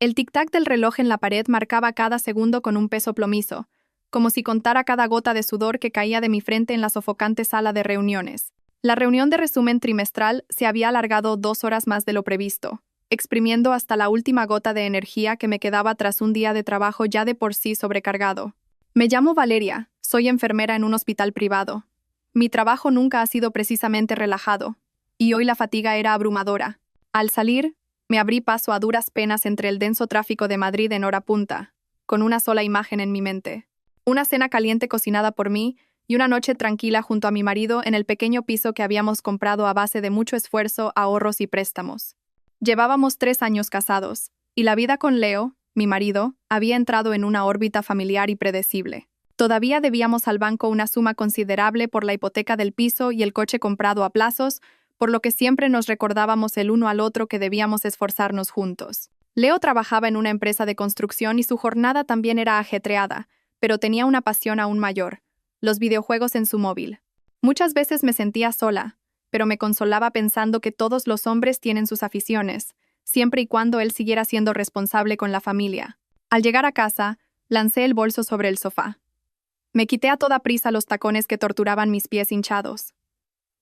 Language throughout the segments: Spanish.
El tic-tac del reloj en la pared marcaba cada segundo con un peso plomizo, como si contara cada gota de sudor que caía de mi frente en la sofocante sala de reuniones. La reunión de resumen trimestral se había alargado 2 horas más de lo previsto, exprimiendo hasta la última gota de energía que me quedaba tras un día de trabajo ya de por sí sobrecargado. Me llamo Valeria, soy enfermera en un hospital privado. Mi trabajo nunca ha sido precisamente relajado, y hoy la fatiga era abrumadora. Al salir, me abrí paso a duras penas entre el denso tráfico de Madrid en hora punta, con una sola imagen en mi mente. Una cena caliente cocinada por mí y una noche tranquila junto a mi marido en el pequeño piso que habíamos comprado a base de mucho esfuerzo, ahorros y préstamos. Llevábamos 3 años casados, y la vida con Leo, mi marido, había entrado en una órbita familiar y predecible. Todavía debíamos al banco una suma considerable por la hipoteca del piso y el coche comprado a plazos, por lo que siempre nos recordábamos el uno al otro que debíamos esforzarnos juntos. Leo trabajaba en una empresa de construcción y su jornada también era ajetreada, pero tenía una pasión aún mayor: los videojuegos en su móvil. Muchas veces me sentía sola, pero me consolaba pensando que todos los hombres tienen sus aficiones, siempre y cuando él siguiera siendo responsable con la familia. Al llegar a casa, lancé el bolso sobre el sofá. Me quité a toda prisa los tacones que torturaban mis pies hinchados.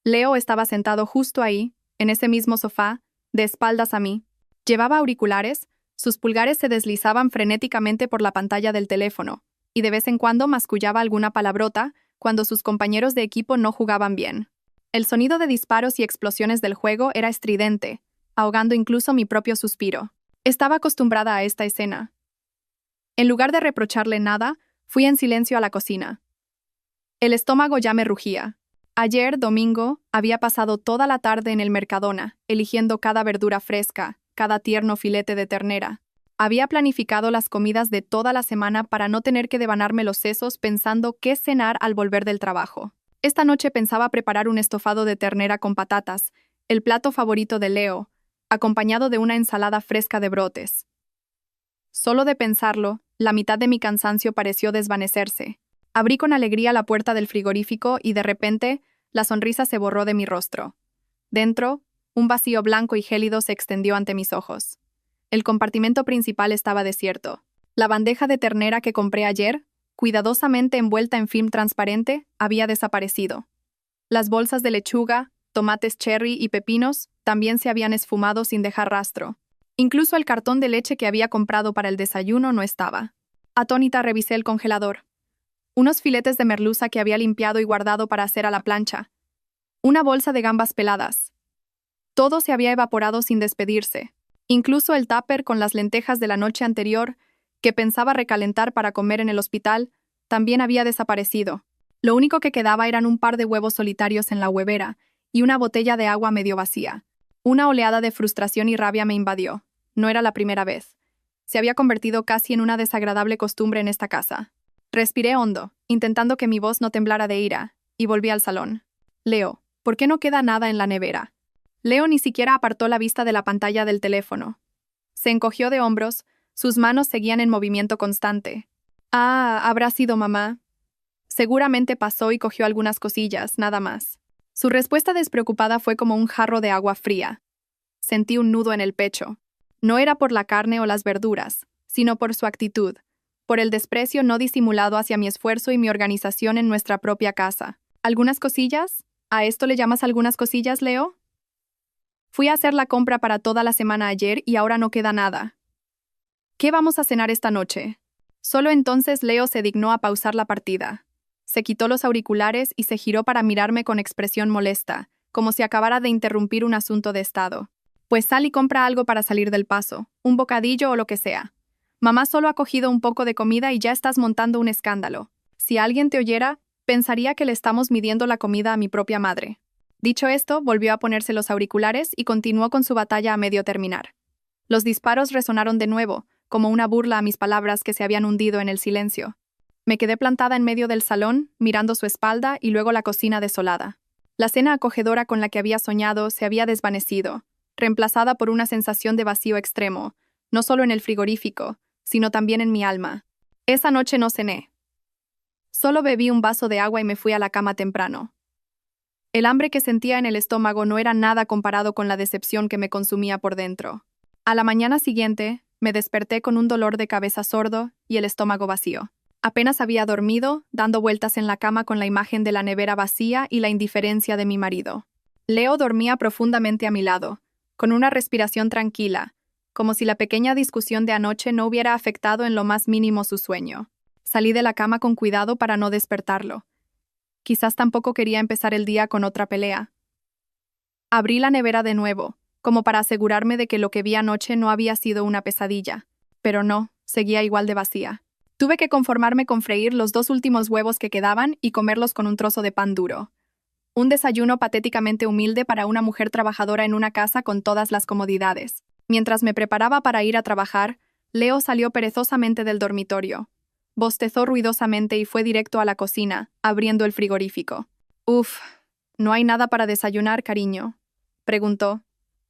Leo estaba sentado justo ahí, en ese mismo sofá, de espaldas a mí. Llevaba auriculares, sus pulgares se deslizaban frenéticamente por la pantalla del teléfono, y de vez en cuando mascullaba alguna palabrota cuando sus compañeros de equipo no jugaban bien. El sonido de disparos y explosiones del juego era estridente, ahogando incluso mi propio suspiro. Estaba acostumbrada a esta escena. En lugar de reprocharle nada, fui en silencio a la cocina. El estómago ya me rugía. Ayer, domingo, había pasado toda la tarde en el Mercadona, eligiendo cada verdura fresca, cada tierno filete de ternera. Había planificado las comidas de toda la semana para no tener que devanarme los sesos pensando qué cenar al volver del trabajo. Esta noche pensaba preparar un estofado de ternera con patatas, el plato favorito de Leo, acompañado de una ensalada fresca de brotes. Solo de pensarlo, la mitad de mi cansancio pareció desvanecerse. Abrí con alegría la puerta del frigorífico y de repente, la sonrisa se borró de mi rostro. Dentro, un vacío blanco y gélido se extendió ante mis ojos. El compartimento principal estaba desierto. La bandeja de ternera que compré ayer, cuidadosamente envuelta en film transparente, había desaparecido. Las bolsas de lechuga, tomates cherry y pepinos también se habían esfumado sin dejar rastro. Incluso el cartón de leche que había comprado para el desayuno no estaba. Atónita revisé el congelador. Unos filetes de merluza que había limpiado y guardado para hacer a la plancha. Una bolsa de gambas peladas. Todo se había evaporado sin despedirse. Incluso el tupper con las lentejas de la noche anterior, que pensaba recalentar para comer en el hospital, también había desaparecido. Lo único que quedaba eran un par de huevos solitarios en la huevera y una botella de agua medio vacía. Una oleada de frustración y rabia me invadió. No era la primera vez. Se había convertido casi en una desagradable costumbre en esta casa. Respiré hondo, intentando que mi voz no temblara de ira, y volví al salón. Leo, ¿por qué no queda nada en la nevera? Leo ni siquiera apartó la vista de la pantalla del teléfono. Se encogió de hombros, sus manos seguían en movimiento constante. Ah, habrá sido mamá. Seguramente pasó y cogió algunas cosillas, nada más. Su respuesta despreocupada fue como un jarro de agua fría. Sentí un nudo en el pecho. No era por la carne o las verduras, sino por su actitud, por el desprecio no disimulado hacia mi esfuerzo y mi organización en nuestra propia casa. ¿Algunas cosillas? ¿A esto le llamas algunas cosillas, Leo? Fui a hacer la compra para toda la semana ayer y ahora no queda nada. ¿Qué vamos a cenar esta noche? Solo entonces Leo se dignó a pausar la partida. Se quitó los auriculares y se giró para mirarme con expresión molesta, como si acabara de interrumpir un asunto de estado. Pues sal y compra algo para salir del paso, un bocadillo o lo que sea. Mamá solo ha cogido un poco de comida y ya estás montando un escándalo. Si alguien te oyera, pensaría que le estamos midiendo la comida a mi propia madre. Dicho esto, volvió a ponerse los auriculares y continuó con su batalla a medio terminar. Los disparos resonaron de nuevo, como una burla a mis palabras que se habían hundido en el silencio. Me quedé plantada en medio del salón, mirando su espalda y luego la cocina desolada. La cena acogedora con la que había soñado se había desvanecido, reemplazada por una sensación de vacío extremo, no solo en el frigorífico, sino también en mi alma. Esa noche no cené. Solo bebí un vaso de agua y me fui a la cama temprano. El hambre que sentía en el estómago no era nada comparado con la decepción que me consumía por dentro. A la mañana siguiente, Me desperté con un dolor de cabeza sordo y el estómago vacío. Apenas había dormido, dando vueltas en la cama con la imagen de la nevera vacía y la indiferencia de mi marido. Leo dormía profundamente a mi lado, con una respiración tranquila, como si la pequeña discusión de anoche no hubiera afectado en lo más mínimo su sueño. Salí de la cama con cuidado para no despertarlo. Quizás tampoco quería empezar el día con otra pelea. Abrí la nevera de nuevo, como para asegurarme de que lo que vi anoche no había sido una pesadilla. Pero no, seguía igual de vacía. Tuve que conformarme con freír los 2 últimos huevos que quedaban y comerlos con un trozo de pan duro. Un desayuno patéticamente humilde para una mujer trabajadora en una casa con todas las comodidades. Mientras me preparaba para ir a trabajar, Leo salió perezosamente del dormitorio. Bostezó ruidosamente y fue directo a la cocina, abriendo el frigorífico. «Uf, ¿no hay nada para desayunar, cariño?», preguntó,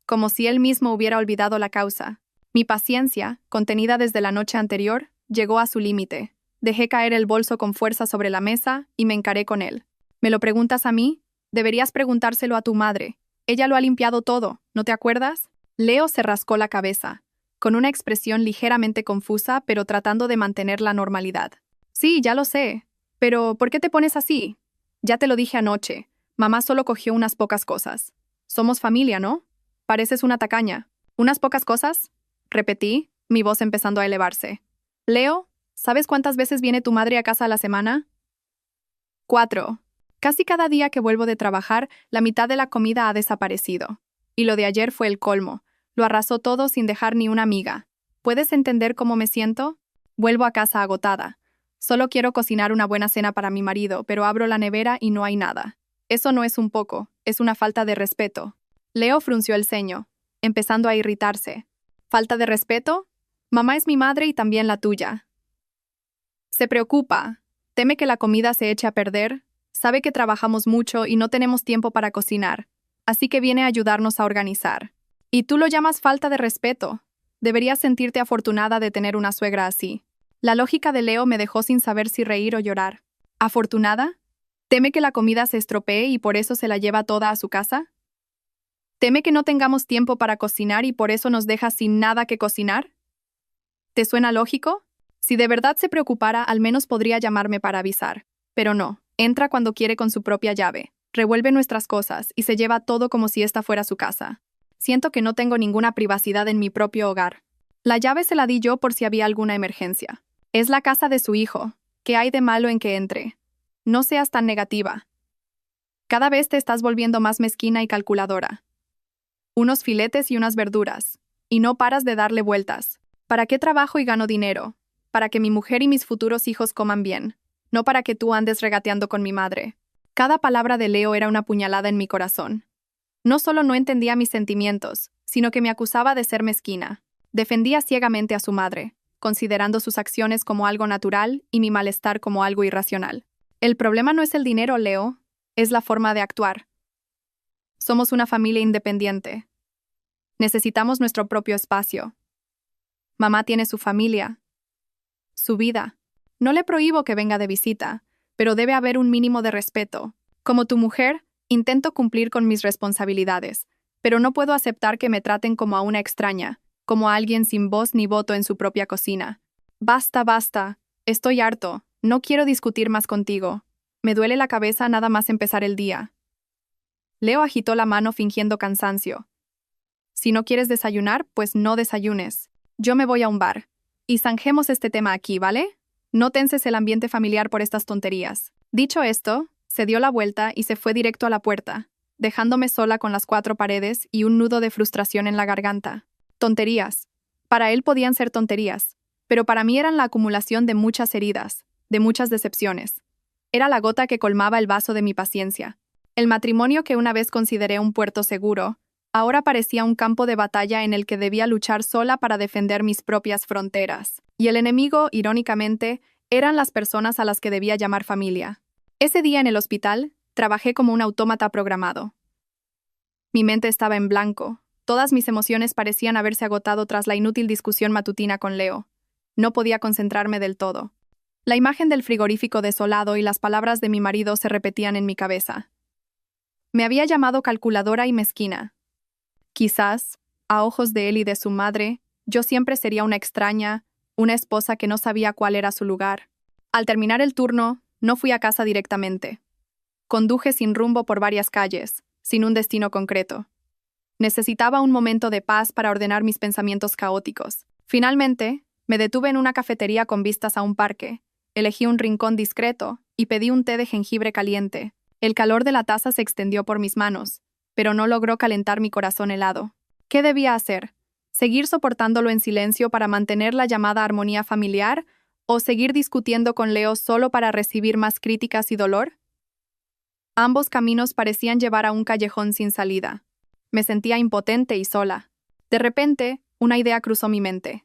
como si él mismo hubiera olvidado la causa. Mi paciencia, contenida desde la noche anterior, llegó a su límite. Dejé caer el bolso con fuerza sobre la mesa y me encaré con él. «¿Me lo preguntas a mí? Deberías preguntárselo a tu madre. Ella lo ha limpiado todo, ¿no te acuerdas?». Leo se rascó la cabeza, con una expresión ligeramente confusa, pero tratando de mantener la normalidad. «Sí, ya lo sé. Pero, ¿por qué te pones así? Ya te lo dije anoche. Mamá solo cogió unas pocas cosas. Somos familia, ¿no? Pareces una tacaña». «¿Unas pocas cosas?», repetí, mi voz empezando a elevarse. «Leo, ¿sabes cuántas veces viene tu madre a casa a la semana?». 4. Casi cada día que vuelvo de trabajar, la mitad de la comida ha desaparecido. Y lo de ayer fue el colmo. Lo arrasó todo sin dejar ni una miga. ¿Puedes entender cómo me siento? Vuelvo a casa agotada. Solo quiero cocinar una buena cena para mi marido, pero abro la nevera y no hay nada. Eso no es un poco, es una falta de respeto. Leo frunció el ceño, empezando a irritarse. ¿Falta de respeto? Mamá es mi madre y también la tuya. Se preocupa. Teme que la comida se eche a perder. Sabe que trabajamos mucho y no tenemos tiempo para cocinar. Así que viene a ayudarnos a organizar. ¿Y tú lo llamas falta de respeto? Deberías sentirte afortunada de tener una suegra así. La lógica de Leo me dejó sin saber si reír o llorar. ¿Afortunada? ¿Teme que la comida se estropee y por eso se la lleva toda a su casa? ¿Teme que no tengamos tiempo para cocinar y por eso nos deja sin nada que cocinar? ¿Te suena lógico? Si de verdad se preocupara, al menos podría llamarme para avisar. Pero no, entra cuando quiere con su propia llave, revuelve nuestras cosas y se lleva todo como si esta fuera su casa. Siento que no tengo ninguna privacidad en mi propio hogar. La llave se la di yo por si había alguna emergencia. Es la casa de su hijo. ¿Qué hay de malo en que entre? No seas tan negativa. Cada vez te estás volviendo más mezquina y calculadora. Unos filetes y unas verduras. Y no paras de darle vueltas. ¿Para qué trabajo y gano dinero? Para que mi mujer y mis futuros hijos coman bien. No para que tú andes regateando con mi madre. Cada palabra de Leo era una puñalada en mi corazón. No solo no entendía mis sentimientos, sino que me acusaba de ser mezquina. Defendía ciegamente a su madre, considerando sus acciones como algo natural y mi malestar como algo irracional. El problema no es el dinero, Leo, es la forma de actuar. Somos una familia independiente. Necesitamos nuestro propio espacio. Mamá tiene su familia, su vida. No le prohíbo que venga de visita, pero debe haber un mínimo de respeto. Como tu mujer, intento cumplir con mis responsabilidades, pero no puedo aceptar que me traten como a una extraña, como a alguien sin voz ni voto en su propia cocina. Basta, basta. Estoy harto. No quiero discutir más contigo. Me duele la cabeza nada más empezar el día. Leo agitó la mano fingiendo cansancio. Si no quieres desayunar, pues no desayunes. Yo me voy a un bar. Y zanjemos este tema aquí, ¿vale? No tenses el ambiente familiar por estas tonterías. Dicho esto, se dio la vuelta y se fue directo a la puerta, dejándome sola con las 4 paredes y un nudo de frustración en la garganta. Tonterías. Para él podían ser tonterías, pero para mí eran la acumulación de muchas heridas, de muchas decepciones. Era la gota que colmaba el vaso de mi paciencia. El matrimonio que una vez consideré un puerto seguro, ahora parecía un campo de batalla en el que debía luchar sola para defender mis propias fronteras. Y el enemigo, irónicamente, eran las personas a las que debía llamar familia. Ese día en el hospital, trabajé como un autómata programado. Mi mente estaba en blanco. Todas mis emociones parecían haberse agotado tras la inútil discusión matutina con Leo. No podía concentrarme del todo. La imagen del frigorífico desolado y las palabras de mi marido se repetían en mi cabeza. Me había llamado calculadora y mezquina. Quizás, a ojos de él y de su madre, Yo siempre sería una extraña, una esposa que no sabía cuál era su lugar. Al terminar el turno, no fui a casa directamente. Conduje sin rumbo por varias calles, sin un destino concreto. Necesitaba un momento de paz para ordenar mis pensamientos caóticos. Finalmente, me detuve en una cafetería con vistas a un parque, elegí un rincón discreto y pedí un té de jengibre caliente. El calor de la taza se extendió por mis manos, pero no logró calentar mi corazón helado. ¿Qué debía hacer? ¿Seguir soportándolo en silencio para mantener la llamada armonía familiar o seguir discutiendo con Leo solo para recibir más críticas y dolor? Ambos caminos parecían llevar a un callejón sin salida. Me sentía impotente y sola. De repente, una idea cruzó mi mente.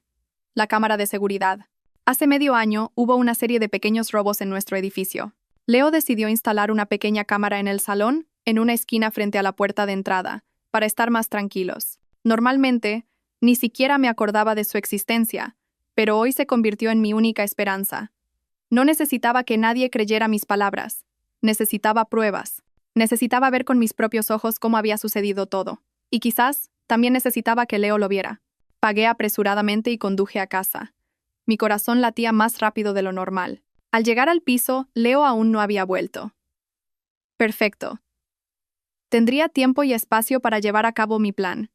La cámara de seguridad. Hace medio año hubo una serie de pequeños robos en nuestro edificio. Leo decidió instalar una pequeña cámara en el salón, en una esquina frente a la puerta de entrada, para estar más tranquilos. Normalmente, ni siquiera me acordaba de su existencia, pero hoy se convirtió en mi única esperanza. No necesitaba que nadie creyera mis palabras. Necesitaba pruebas. Necesitaba ver con mis propios ojos cómo había sucedido todo. Y quizás también necesitaba que Leo lo viera. Pagué apresuradamente y conduje a casa. Mi corazón latía más rápido de lo normal. Al llegar al piso, Leo aún no había vuelto. Perfecto. Tendría tiempo y espacio para llevar a cabo mi plan.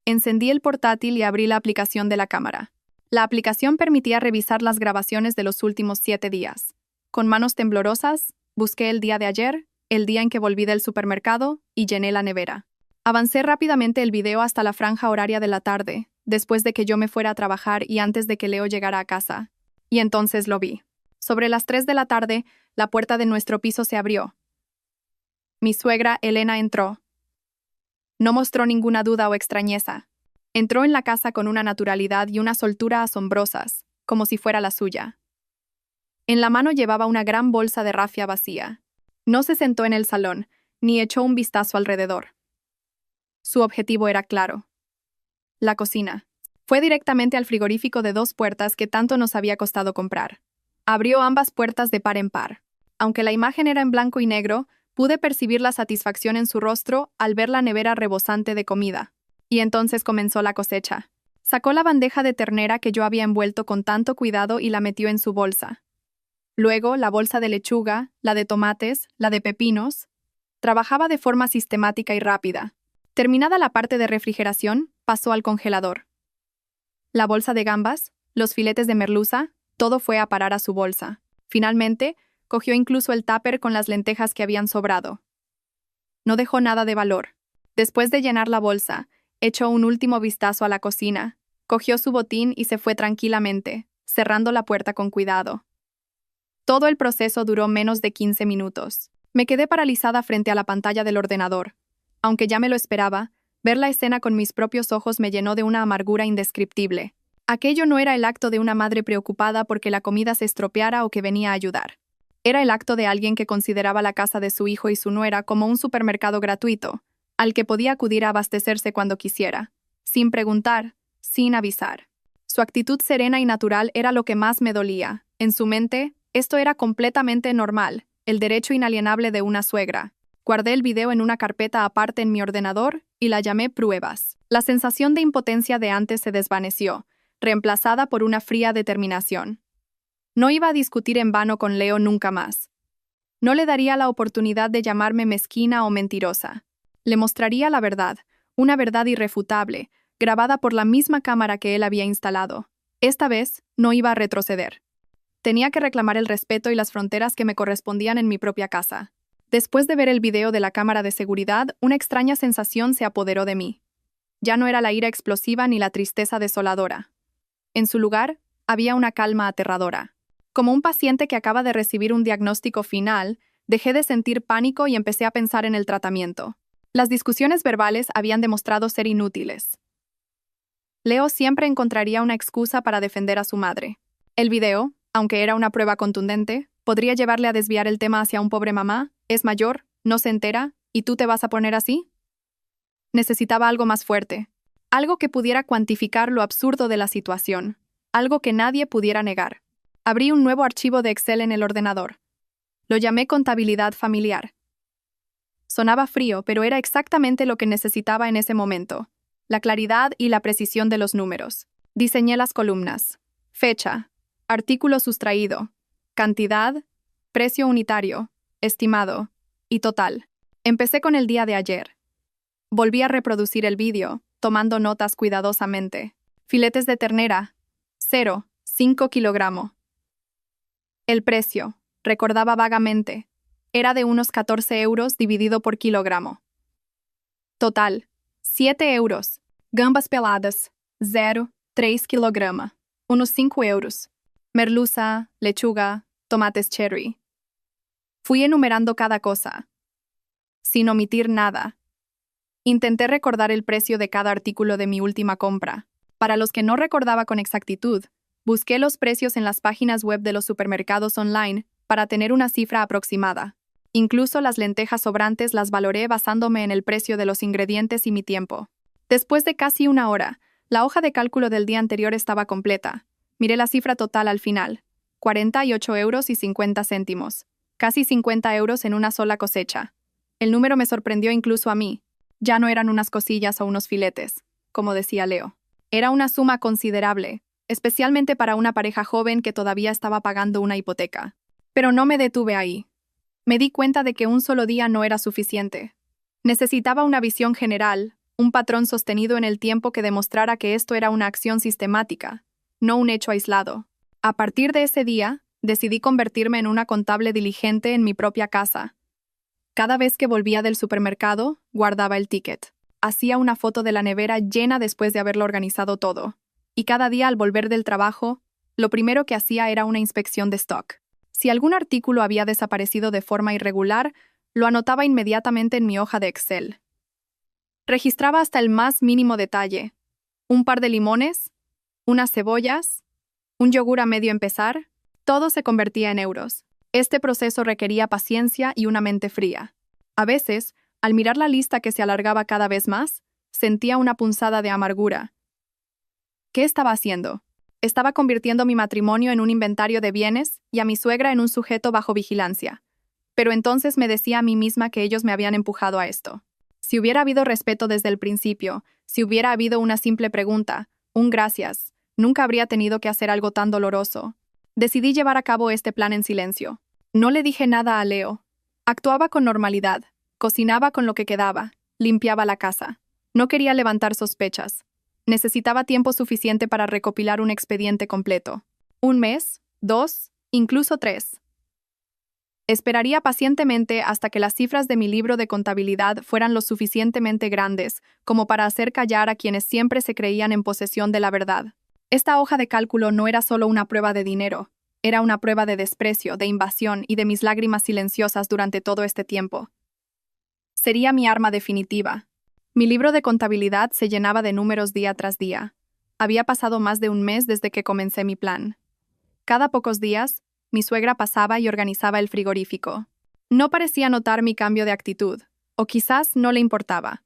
Encendí el portátil y abrí la aplicación de la cámara. La aplicación permitía revisar las grabaciones de los últimos 7 días. Con manos temblorosas, busqué el día de ayer, el día en que volví del supermercado, y llené la nevera. Avancé rápidamente el video hasta la franja horaria de la tarde, después de que yo me fuera a trabajar y antes de que Leo llegara a casa. Y entonces lo vi. Sobre las 3 de la tarde, la puerta de nuestro piso se abrió. Mi suegra, Elena, entró. No mostró ninguna duda o extrañeza. Entró en la casa con una naturalidad y una soltura asombrosas, como si fuera la suya. En la mano llevaba una gran bolsa de rafia vacía. No se sentó en el salón, ni echó un vistazo alrededor. Su objetivo era claro. La cocina. Fue directamente al frigorífico de 2 puertas que tanto nos había costado comprar. Abrió ambas puertas de par en par. Aunque la imagen era en blanco y negro, pude percibir la satisfacción en su rostro al ver la nevera rebosante de comida. Y entonces comenzó la cosecha. Sacó la bandeja de ternera que yo había envuelto con tanto cuidado y la metió en su bolsa. Luego, la bolsa de lechuga, la de tomates, la de pepinos. Trabajaba de forma sistemática y rápida. Terminada la parte de refrigeración, pasó al congelador. La bolsa de gambas, los filetes de merluza, todo fue a parar a su bolsa. Finalmente, cogió incluso el tupper con las lentejas que habían sobrado. No dejó nada de valor. Después de llenar la bolsa, echó un último vistazo a la cocina, cogió su botín y se fue tranquilamente, cerrando la puerta con cuidado. Todo el proceso duró menos de 15 minutos. Me quedé paralizada frente a la pantalla del ordenador. Aunque ya me lo esperaba, ver la escena con mis propios ojos me llenó de una amargura indescriptible. Aquello no era el acto de una madre preocupada porque la comida se estropeara o que venía a ayudar. Era el acto de alguien que consideraba la casa de su hijo y su nuera como un supermercado gratuito, al que podía acudir a abastecerse cuando quisiera, sin preguntar, sin avisar. Su actitud serena y natural era lo que más me dolía. En su mente, esto era completamente normal, el derecho inalienable de una suegra. Guardé el video en una carpeta aparte en mi ordenador y la llamé Pruebas. La sensación de impotencia de antes se desvaneció, reemplazada por una fría determinación. No iba a discutir en vano con Leo nunca más. No le daría la oportunidad de llamarme mezquina o mentirosa. Le mostraría la verdad, una verdad irrefutable, grabada por la misma cámara que él había instalado. Esta vez no iba a retroceder. Tenía que reclamar el respeto y las fronteras que me correspondían en mi propia casa. Después de ver el video de la cámara de seguridad, una extraña sensación se apoderó de mí. Ya no era la ira explosiva ni la tristeza desoladora. En su lugar, había una calma aterradora. Como un paciente que acaba de recibir un diagnóstico final, dejé de sentir pánico y empecé a pensar en el tratamiento. Las discusiones verbales habían demostrado ser inútiles. Leo siempre encontraría una excusa para defender a su madre. El video, aunque era una prueba contundente, podría llevarle a desviar el tema hacia un pobre mamá, es mayor, no se entera, ¿y tú te vas a poner así? Necesitaba algo más fuerte, algo que pudiera cuantificar lo absurdo de la situación, algo que nadie pudiera negar. Abrí un nuevo archivo de Excel en el ordenador. Lo llamé contabilidad familiar. Sonaba frío, pero era exactamente lo que necesitaba en ese momento, la claridad y la precisión de los números. Diseñé las columnas. Fecha. Artículo sustraído. Cantidad. Precio unitario. Estimado. Y total. Empecé con el día de ayer. Volví a reproducir el vídeo, tomando notas cuidadosamente. Filetes de ternera. 0,5 kilogramo. El precio, recordaba vagamente, era de unos 14 euros dividido por kilogramo. Total, 7 euros. Gambas peladas, 0,3 kilograma. Unos 5 euros. Merluza, lechuga, tomates cherry. Fui enumerando cada cosa, sin omitir nada. Intenté recordar el precio de cada artículo de mi última compra. Para los que no recordaba con exactitud, busqué los precios en las páginas web de los supermercados online para tener una cifra aproximada. Incluso las lentejas sobrantes las valoré basándome en el precio de los ingredientes y mi tiempo. Después de casi una hora, la hoja de cálculo del día anterior estaba completa. Miré la cifra total al final. 48 euros y 50 céntimos. Casi 50 euros en una sola cosecha. El número me sorprendió incluso a mí. Ya no eran unas cosillas o unos filetes, como decía Leo. Era una suma considerable, especialmente para una pareja joven que todavía estaba pagando una hipoteca. Pero no me detuve ahí. Me di cuenta de que un solo día no era suficiente. Necesitaba una visión general, un patrón sostenido en el tiempo que demostrara que esto era una acción sistemática, no un hecho aislado. A partir de ese día, decidí convertirme en una contable diligente en mi propia casa. Cada vez que volvía del supermercado, guardaba el ticket. Hacía una foto de la nevera llena después de haberlo organizado todo. Y cada día al volver del trabajo, lo primero que hacía era una inspección de stock. Si algún artículo había desaparecido de forma irregular, lo anotaba inmediatamente en mi hoja de Excel. Registraba hasta el más mínimo detalle. Un par de limones, unas cebollas, un yogur a medio empezar, todo se convertía en euros. Este proceso requería paciencia y una mente fría. A veces, al mirar la lista que se alargaba cada vez más, sentía una punzada de amargura. ¿Qué estaba haciendo? Estaba convirtiendo mi matrimonio en un inventario de bienes y a mi suegra en un sujeto bajo vigilancia. Pero entonces me decía a mí misma que ellos me habían empujado a esto. Si hubiera habido respeto desde el principio, si hubiera habido una simple pregunta, un gracias, nunca habría tenido que hacer algo tan doloroso. Decidí llevar a cabo este plan en silencio. No le dije nada a Leo. Actuaba con normalidad. Cocinaba con lo que quedaba, limpiaba la casa. No quería levantar sospechas. Necesitaba tiempo suficiente para recopilar un expediente completo. 1 mes, 2, incluso 3. Esperaría pacientemente hasta que las cifras de mi libro de contabilidad fueran lo suficientemente grandes como para hacer callar a quienes siempre se creían en posesión de la verdad. Esta hoja de cálculo no era solo una prueba de dinero, era una prueba de desprecio, de invasión y de mis lágrimas silenciosas durante todo este tiempo. Sería mi arma definitiva. Mi libro de contabilidad se llenaba de números día tras día. Había pasado más de 1 mes desde que comencé mi plan. Cada pocos días, mi suegra pasaba y organizaba el frigorífico. No parecía notar mi cambio de actitud, o quizás no le importaba.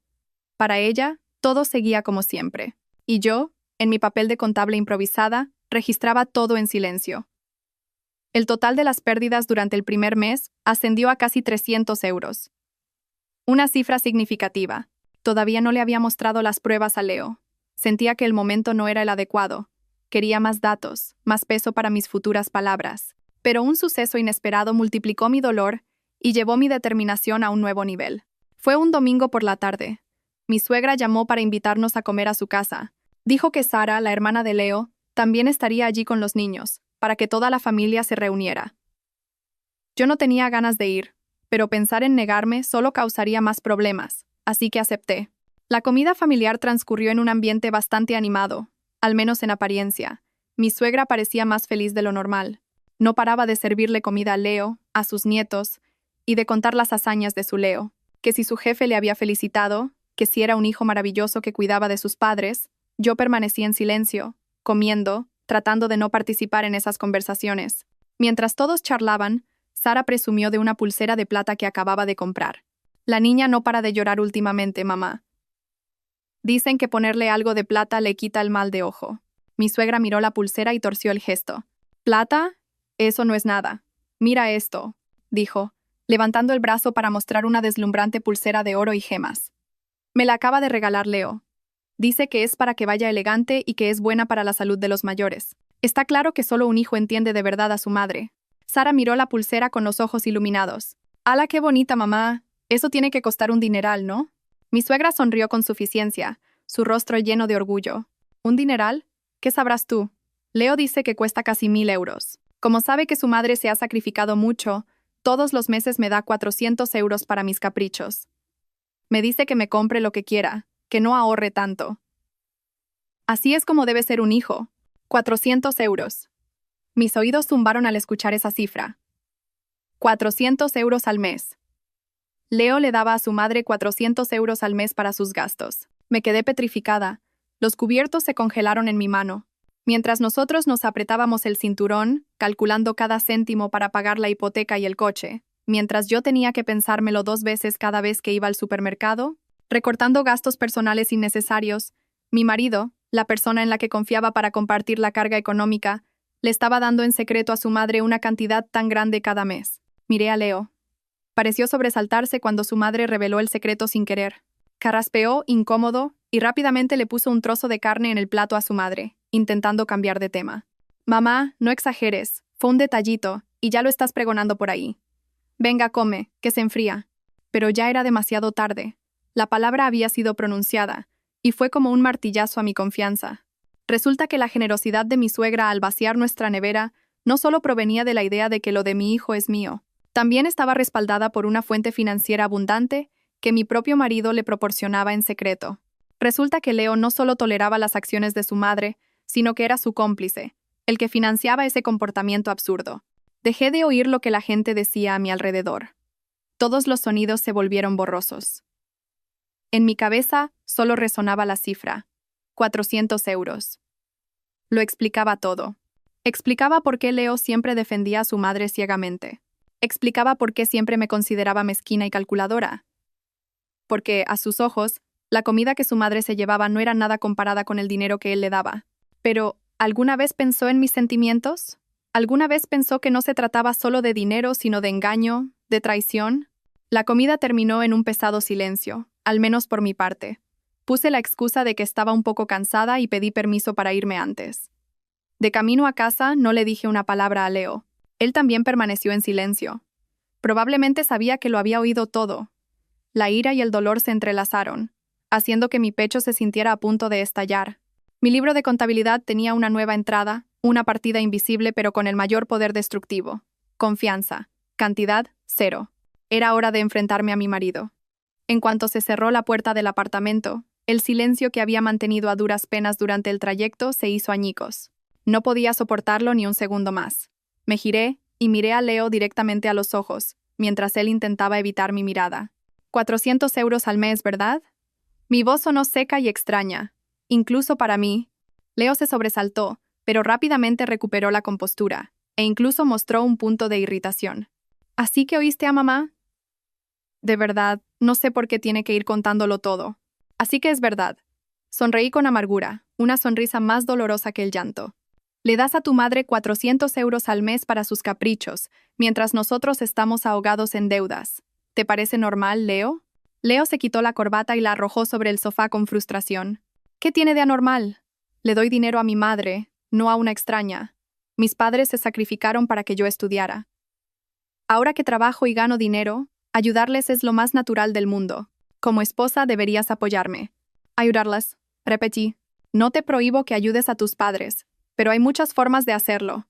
Para ella, todo seguía como siempre. Y yo, en mi papel de contable improvisada, registraba todo en silencio. El total de las pérdidas durante el primer mes ascendió a casi 300 euros. Una cifra significativa. Todavía no le había mostrado las pruebas a Leo. Sentía que el momento no era el adecuado. Quería más datos, más peso para mis futuras palabras. Pero un suceso inesperado multiplicó mi dolor y llevó mi determinación a un nuevo nivel. Fue un domingo por la tarde. Mi suegra llamó para invitarnos a comer a su casa. Dijo que Sara, la hermana de Leo, también estaría allí con los niños, para que toda la familia se reuniera. Yo no tenía ganas de ir, pero pensar en negarme solo causaría más problemas, así que acepté. La comida familiar transcurrió en un ambiente bastante animado, al menos en apariencia. Mi suegra parecía más feliz de lo normal. No paraba de servirle comida a Leo, a sus nietos, y de contar las hazañas de su Leo, que si su jefe le había felicitado, que si era un hijo maravilloso que cuidaba de sus padres. Yo permanecía en silencio, comiendo, tratando de no participar en esas conversaciones. Mientras todos charlaban, Sara presumió de una pulsera de plata que acababa de comprar. La niña no para de llorar últimamente, mamá. Dicen que ponerle algo de plata le quita el mal de ojo. Mi suegra miró la pulsera y torció el gesto. ¿Plata? Eso no es nada. Mira esto, dijo, levantando el brazo para mostrar una deslumbrante pulsera de oro y gemas. Me la acaba de regalar Leo. Dice que es para que vaya elegante y que es buena para la salud de los mayores. Está claro que solo un hijo entiende de verdad a su madre. Sara miró la pulsera con los ojos iluminados. ¡Hala, qué bonita, mamá! Eso tiene que costar un dineral, ¿no? Mi suegra sonrió con suficiencia, su rostro lleno de orgullo. ¿Un dineral? ¿Qué sabrás tú? Leo dice que cuesta casi 1.000 euros. Como sabe que su madre se ha sacrificado mucho, todos los meses me da 400 euros para mis caprichos. Me dice que me compre lo que quiera, que no ahorre tanto. Así es como debe ser un hijo. 400 euros. Mis oídos zumbaron al escuchar esa cifra. 400 euros al mes. Leo le daba a su madre 400 euros al mes para sus gastos. Me quedé petrificada. Los cubiertos se congelaron en mi mano. Mientras nosotros nos apretábamos el cinturón, calculando cada céntimo para pagar la hipoteca y el coche, mientras yo tenía que pensármelo 2 veces cada vez que iba al supermercado, recortando gastos personales innecesarios, mi marido, la persona en la que confiaba para compartir la carga económica, le estaba dando en secreto a su madre una cantidad tan grande cada mes. Miré a Leo. Pareció sobresaltarse cuando su madre reveló el secreto sin querer. Carraspeó, incómodo, y rápidamente le puso un trozo de carne en el plato a su madre, intentando cambiar de tema. Mamá, no exageres, fue un detallito, y ya lo estás pregonando por ahí. Venga, come, que se enfría. Pero ya era demasiado tarde. La palabra había sido pronunciada, y fue como un martillazo a mi confianza. Resulta que la generosidad de mi suegra al vaciar nuestra nevera no solo provenía de la idea de que lo de mi hijo es mío, también estaba respaldada por una fuente financiera abundante que mi propio marido le proporcionaba en secreto. Resulta que Leo no solo toleraba las acciones de su madre, sino que era su cómplice, el que financiaba ese comportamiento absurdo. Dejé de oír lo que la gente decía a mi alrededor. Todos los sonidos se volvieron borrosos. En mi cabeza solo resonaba la cifra: 400 euros. Lo explicaba todo. Explicaba por qué Leo siempre defendía a su madre ciegamente. Explicaba por qué siempre me consideraba mezquina y calculadora. Porque, a sus ojos, la comida que su madre se llevaba no era nada comparada con el dinero que él le daba. Pero, ¿alguna vez pensó en mis sentimientos? ¿Alguna vez pensó que no se trataba solo de dinero, sino de engaño, de traición? La comida terminó en un pesado silencio, al menos por mi parte. Puse la excusa de que estaba un poco cansada y pedí permiso para irme antes. De camino a casa, no le dije una palabra a Leo. Él también permaneció en silencio. Probablemente sabía que lo había oído todo. La ira y el dolor se entrelazaron, haciendo que mi pecho se sintiera a punto de estallar. Mi libro de contabilidad tenía una nueva entrada, una partida invisible pero con el mayor poder destructivo. Confianza. Cantidad, 0. Era hora de enfrentarme a mi marido. En cuanto se cerró la puerta del apartamento, el silencio que había mantenido a duras penas durante el trayecto se hizo añicos. No podía soportarlo ni un segundo más. Me giré y miré a Leo directamente a los ojos, mientras él intentaba evitar mi mirada. 400 euros al mes, ¿verdad? Mi voz sonó seca y extraña. Incluso para mí. Leo se sobresaltó, pero rápidamente recuperó la compostura, e incluso mostró un punto de irritación. ¿Así que oíste a mamá? De verdad, no sé por qué tiene que ir contándolo todo. Así que es verdad. Sonreí con amargura, una sonrisa más dolorosa que el llanto. Le das a tu madre 400 euros al mes para sus caprichos, mientras nosotros estamos ahogados en deudas. ¿Te parece normal, Leo? Leo se quitó la corbata y la arrojó sobre el sofá con frustración. ¿Qué tiene de anormal? Le doy dinero a mi madre, no a una extraña. Mis padres se sacrificaron para que yo estudiara. Ahora que trabajo y gano dinero, ayudarles es lo más natural del mundo. Como esposa deberías apoyarme. Ayudarlas, repetí. No te prohíbo que ayudes a tus padres, pero hay muchas formas de hacerlo.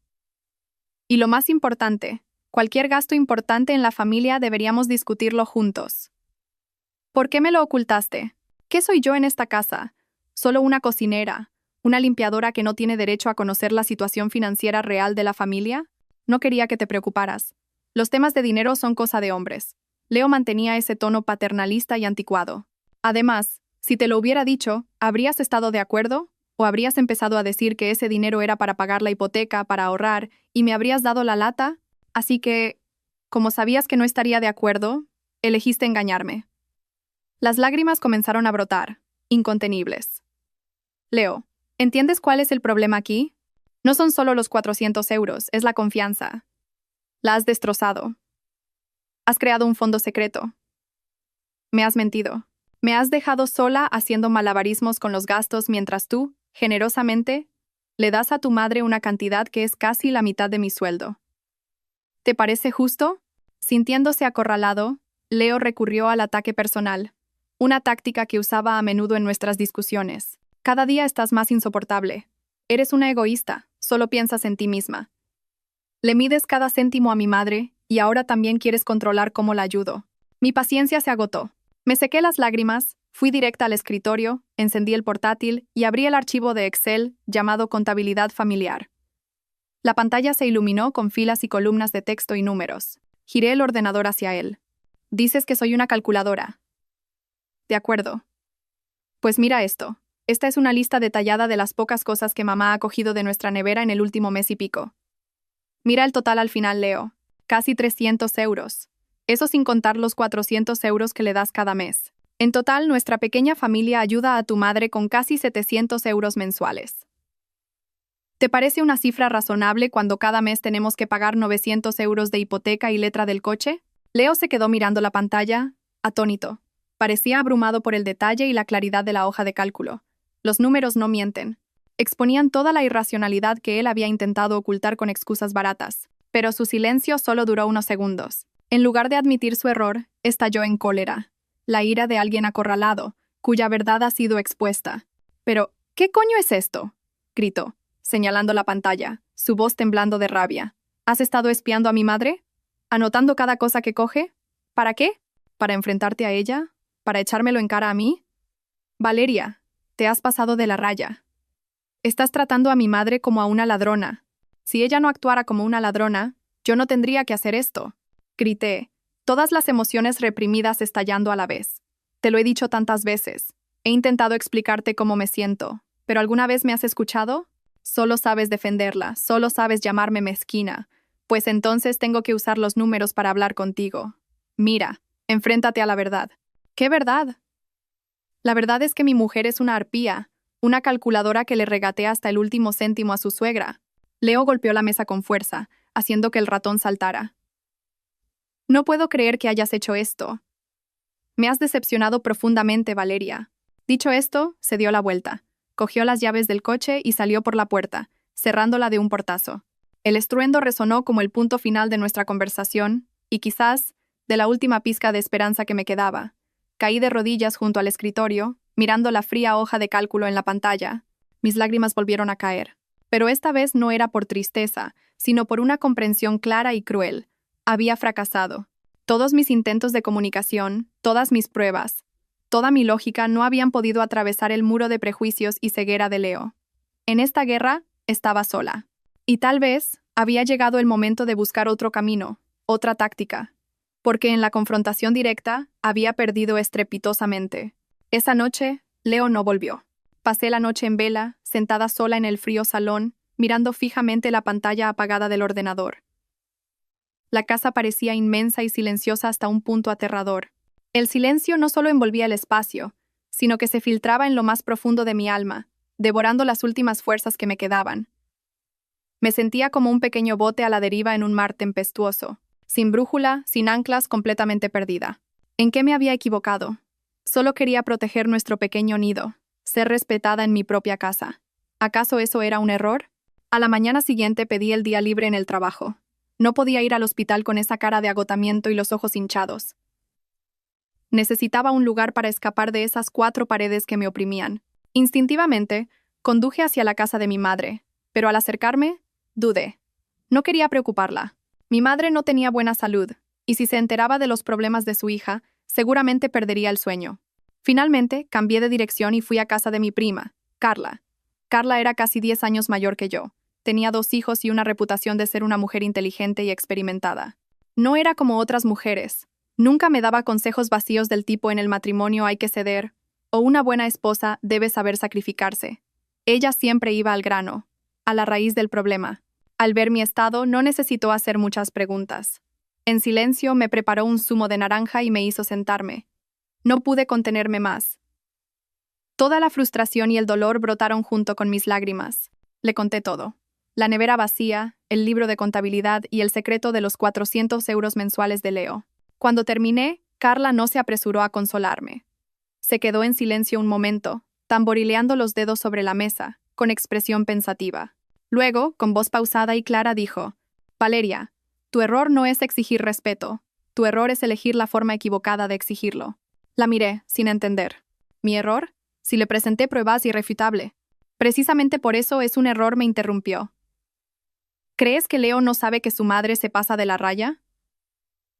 Y lo más importante, cualquier gasto importante en la familia deberíamos discutirlo juntos. ¿Por qué me lo ocultaste? ¿Qué soy yo en esta casa? ¿Solo una cocinera? ¿Una limpiadora que no tiene derecho a conocer la situación financiera real de la familia? No quería que te preocuparas. Los temas de dinero son cosa de hombres. Leo mantenía ese tono paternalista y anticuado. Además, si te lo hubiera dicho, ¿habrías estado de acuerdo? ¿O habrías empezado a decir que ese dinero era para pagar la hipoteca, para ahorrar, y me habrías dado la lata? Así que, como sabías que no estaría de acuerdo, elegiste engañarme. Las lágrimas comenzaron a brotar, incontenibles. Leo, ¿entiendes cuál es el problema aquí? No son solo los 400 euros, es la confianza. La has destrozado. Has creado un fondo secreto. Me has mentido. Me has dejado sola haciendo malabarismos con los gastos mientras tú, generosamente, le das a tu madre una cantidad que es casi la mitad de mi sueldo. ¿Te parece justo? Sintiéndose acorralado, Leo recurrió al ataque personal, una táctica que usaba a menudo en nuestras discusiones. Cada día estás más insoportable. Eres una egoísta, solo piensas en ti misma. Le mides cada céntimo a mi madre y ahora también quieres controlar cómo la ayudo. Mi paciencia se agotó. Me sequé las lágrimas, fui directa al escritorio, encendí el portátil y abrí el archivo de Excel llamado Contabilidad Familiar. La pantalla se iluminó con filas y columnas de texto y números. Giré el ordenador hacia él. Dices que soy una calculadora. De acuerdo. Pues mira esto. Esta es una lista detallada de las pocas cosas que mamá ha cogido de nuestra nevera en el último mes y pico. Mira el total al final, Leo. Casi 300 euros. Eso sin contar los 400 euros que le das cada mes. En total, nuestra pequeña familia ayuda a tu madre con casi 700 euros mensuales. ¿Te parece una cifra razonable cuando cada mes tenemos que pagar 900 euros de hipoteca y letra del coche? Leo se quedó mirando la pantalla, atónito. Parecía abrumado por el detalle y la claridad de la hoja de cálculo. Los números no mienten. Exponían toda la irracionalidad que él había intentado ocultar con excusas baratas. Pero su silencio solo duró unos segundos. En lugar de admitir su error, estalló en cólera. La ira de alguien acorralado, cuya verdad ha sido expuesta. Pero, ¿qué coño es esto?, gritó, señalando la pantalla, su voz temblando de rabia. ¿Has estado espiando a mi madre? ¿Anotando cada cosa que coge? ¿Para qué? ¿Para enfrentarte a ella? ¿Para echármelo en cara a mí? Valeria, te has pasado de la raya. Estás tratando a mi madre como a una ladrona. Si ella no actuara como una ladrona, yo no tendría que hacer esto. Grité, todas las emociones reprimidas estallando a la vez. Te lo he dicho tantas veces. He intentado explicarte cómo me siento, pero ¿alguna vez me has escuchado? Solo sabes defenderla, solo sabes llamarme mezquina. Pues entonces tengo que usar los números para hablar contigo. Mira, enfréntate a la verdad. ¿Qué verdad? La verdad es que mi mujer es una arpía, una calculadora que le regatea hasta el último céntimo a su suegra. Leo golpeó la mesa con fuerza, haciendo que el ratón saltara. No puedo creer que hayas hecho esto. Me has decepcionado profundamente, Valeria. Dicho esto, se dio la vuelta, cogió las llaves del coche y salió por la puerta, cerrándola de un portazo. El estruendo resonó como el punto final de nuestra conversación, y quizás, de la última pizca de esperanza que me quedaba. Caí de rodillas junto al escritorio, mirando la fría hoja de cálculo en la pantalla. Mis lágrimas volvieron a caer. Pero esta vez no era por tristeza, sino por una comprensión clara y cruel. Había fracasado. Todos mis intentos de comunicación, todas mis pruebas, toda mi lógica no habían podido atravesar el muro de prejuicios y ceguera de Leo. En esta guerra, estaba sola. Y tal vez había llegado el momento de buscar otro camino, otra táctica. Porque en la confrontación directa había perdido estrepitosamente. Esa noche, Leo no volvió. Pasé la noche en vela, sentada sola en el frío salón, mirando fijamente la pantalla apagada del ordenador. La casa parecía inmensa y silenciosa hasta un punto aterrador. El silencio no solo envolvía el espacio, sino que se filtraba en lo más profundo de mi alma, devorando las últimas fuerzas que me quedaban. Me sentía como un pequeño bote a la deriva en un mar tempestuoso, sin brújula, sin anclas, completamente perdida. ¿En qué me había equivocado? Solo quería proteger nuestro pequeño nido, ser respetada en mi propia casa. ¿Acaso eso era un error? A la mañana siguiente pedí el día libre en el trabajo. No podía ir al hospital con esa cara de agotamiento y los ojos hinchados. Necesitaba un lugar para escapar de esas 4 paredes que me oprimían. Instintivamente, conduje hacia la casa de mi madre, pero al acercarme, dudé. No quería preocuparla. Mi madre no tenía buena salud, y si se enteraba de los problemas de su hija, seguramente perdería el sueño. Finalmente, cambié de dirección y fui a casa de mi prima, Carla. Carla era casi 10 años mayor que yo. Tenía 2 hijos y una reputación de ser una mujer inteligente y experimentada. No era como otras mujeres. Nunca me daba consejos vacíos del tipo en el matrimonio hay que ceder, o una buena esposa debe saber sacrificarse. Ella siempre iba al grano, a la raíz del problema. Al ver mi estado, no necesitó hacer muchas preguntas. En silencio me preparó un zumo de naranja y me hizo sentarme. No pude contenerme más. Toda la frustración y el dolor brotaron junto con mis lágrimas. Le conté todo. La nevera vacía, el libro de contabilidad y el secreto de los 400 euros mensuales de Leo. Cuando terminé, Carla no se apresuró a consolarme. Se quedó en silencio un momento, tamborileando los dedos sobre la mesa, con expresión pensativa. Luego, con voz pausada y clara, dijo: Valeria, tu error no es exigir respeto. Tu error es elegir la forma equivocada de exigirlo. La miré, sin entender. ¿Mi error? Si le presenté pruebas irrefutables. Precisamente por eso es un error, me interrumpió. ¿Crees que Leo no sabe que su madre se pasa de la raya?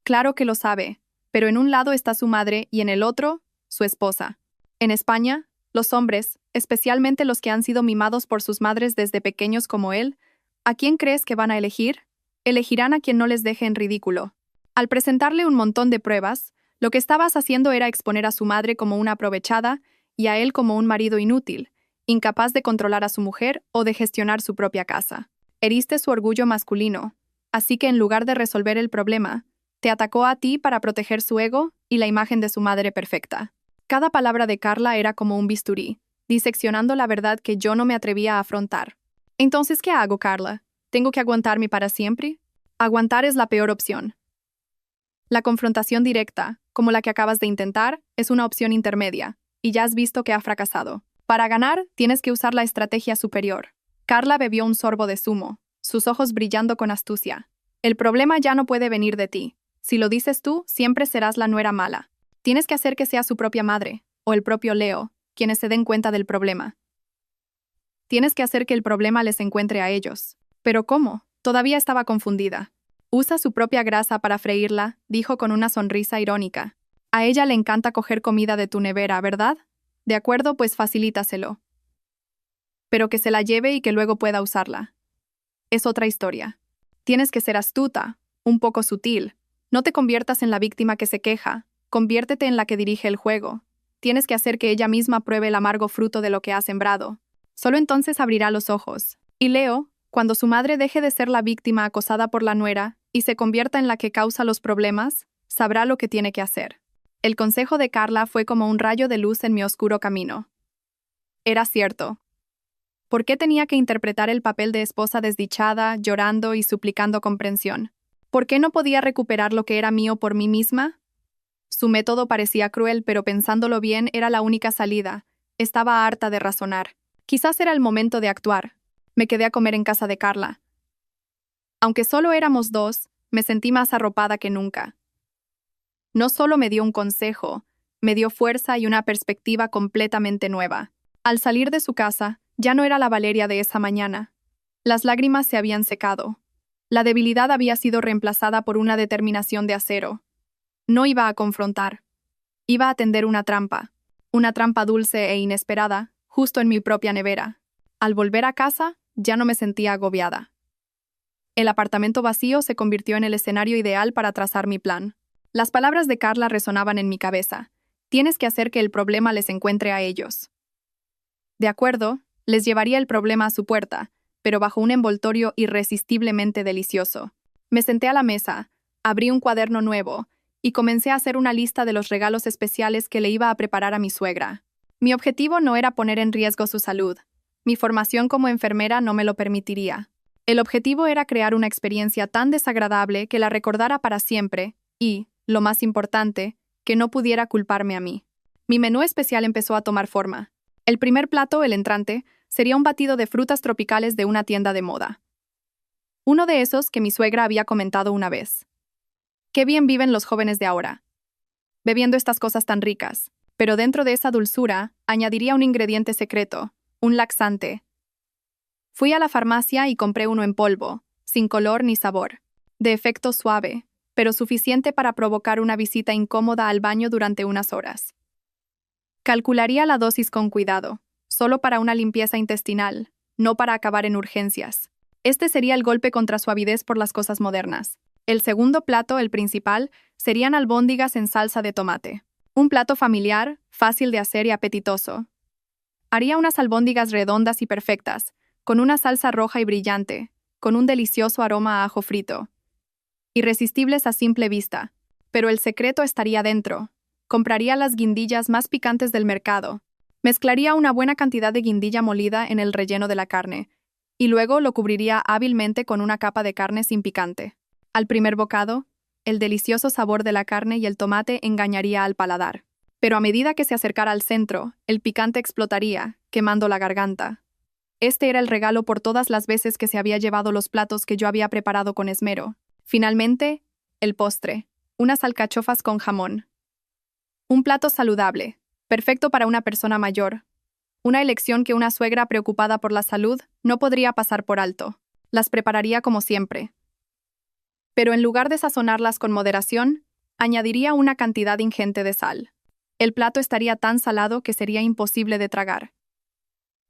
Claro que lo sabe, pero en un lado está su madre y en el otro, su esposa. En España, los hombres, especialmente los que han sido mimados por sus madres desde pequeños como él, ¿a quién crees que van a elegir? Elegirán a quien no les deje en ridículo. Al presentarle un montón de pruebas, lo que estabas haciendo era exponer a su madre como una aprovechada y a él como un marido inútil, incapaz de controlar a su mujer o de gestionar su propia casa. Heriste su orgullo masculino, así que en lugar de resolver el problema, te atacó a ti para proteger su ego y la imagen de su madre perfecta. Cada palabra de Carla era como un bisturí, diseccionando la verdad que yo no me atrevía a afrontar. Entonces, ¿qué hago, Carla? ¿Tengo que aguantarme para siempre? Aguantar es la peor opción. La confrontación directa, como la que acabas de intentar, es una opción intermedia, y ya has visto que ha fracasado. Para ganar, tienes que usar la estrategia superior. Carla bebió un sorbo de zumo, sus ojos brillando con astucia. El problema ya no puede venir de ti. Si lo dices tú, siempre serás la nuera mala. Tienes que hacer que sea su propia madre, o el propio Leo, quienes se den cuenta del problema. Tienes que hacer que el problema les encuentre a ellos. ¿Pero cómo? Todavía estaba confundida. Usa su propia grasa para freírla, dijo con una sonrisa irónica. A ella le encanta coger comida de tu nevera, ¿verdad? De acuerdo, pues facilítaselo. Pero que se la lleve y que luego pueda usarla. Es otra historia. Tienes que ser astuta, un poco sutil. No te conviertas en la víctima que se queja, conviértete en la que dirige el juego. Tienes que hacer que ella misma pruebe el amargo fruto de lo que ha sembrado. Solo entonces abrirá los ojos. Y Leo, cuando su madre deje de ser la víctima acosada por la nuera y se convierta en la que causa los problemas, sabrá lo que tiene que hacer. El consejo de Carla fue como un rayo de luz en mi oscuro camino. Era cierto. ¿Por qué tenía que interpretar el papel de esposa desdichada, llorando y suplicando comprensión? ¿Por qué no podía recuperar lo que era mío por mí misma? Su método parecía cruel, pero pensándolo bien era la única salida. Estaba harta de razonar. Quizás era el momento de actuar. Me quedé a comer en casa de Carla. Aunque solo éramos dos, me sentí más arropada que nunca. No solo me dio un consejo, me dio fuerza y una perspectiva completamente nueva. Al salir de su casa, ya no era la Valeria de esa mañana. Las lágrimas se habían secado. La debilidad había sido reemplazada por una determinación de acero. No iba a confrontar. Iba a tender una trampa dulce e inesperada, justo en mi propia nevera. Al volver a casa, ya no me sentía agobiada. El apartamento vacío se convirtió en el escenario ideal para trazar mi plan. Las palabras de Carla resonaban en mi cabeza. Tienes que hacer que el problema les encuentre a ellos. De acuerdo, les llevaría el problema a su puerta, pero bajo un envoltorio irresistiblemente delicioso. Me senté a la mesa, abrí un cuaderno nuevo y comencé a hacer una lista de los regalos especiales que le iba a preparar a mi suegra. Mi objetivo no era poner en riesgo su salud. Mi formación como enfermera no me lo permitiría. El objetivo era crear una experiencia tan desagradable que la recordara para siempre y, lo más importante, que no pudiera culparme a mí. Mi menú especial empezó a tomar forma. El primer plato, el entrante, sería un batido de frutas tropicales de una tienda de moda. Uno de esos que mi suegra había comentado una vez. Qué bien viven los jóvenes de ahora, bebiendo estas cosas tan ricas. Pero dentro de esa dulzura, añadiría un ingrediente secreto, un laxante. Fui a la farmacia y compré uno en polvo, sin color ni sabor, de efecto suave, pero suficiente para provocar una visita incómoda al baño durante unas horas. Calcularía la dosis con cuidado, solo para una limpieza intestinal, no para acabar en urgencias. Este sería el golpe contra su avidez por las cosas modernas. El segundo plato, el principal, serían albóndigas en salsa de tomate. Un plato familiar, fácil de hacer y apetitoso. Haría unas albóndigas redondas y perfectas, con una salsa roja y brillante, con un delicioso aroma a ajo frito. Irresistibles a simple vista, pero el secreto estaría dentro. Compraría las guindillas más picantes del mercado. Mezclaría una buena cantidad de guindilla molida en el relleno de la carne, y luego lo cubriría hábilmente con una capa de carne sin picante. Al primer bocado, el delicioso sabor de la carne y el tomate engañaría al paladar. Pero a medida que se acercara al centro, el picante explotaría, quemando la garganta. Este era el regalo por todas las veces que se había llevado los platos que yo había preparado con esmero. Finalmente, el postre. Unas alcachofas con jamón. Un plato saludable, perfecto para una persona mayor. Una elección que una suegra preocupada por la salud no podría pasar por alto. Las prepararía como siempre. Pero en lugar de sazonarlas con moderación, añadiría una cantidad ingente de sal. El plato estaría tan salado que sería imposible de tragar.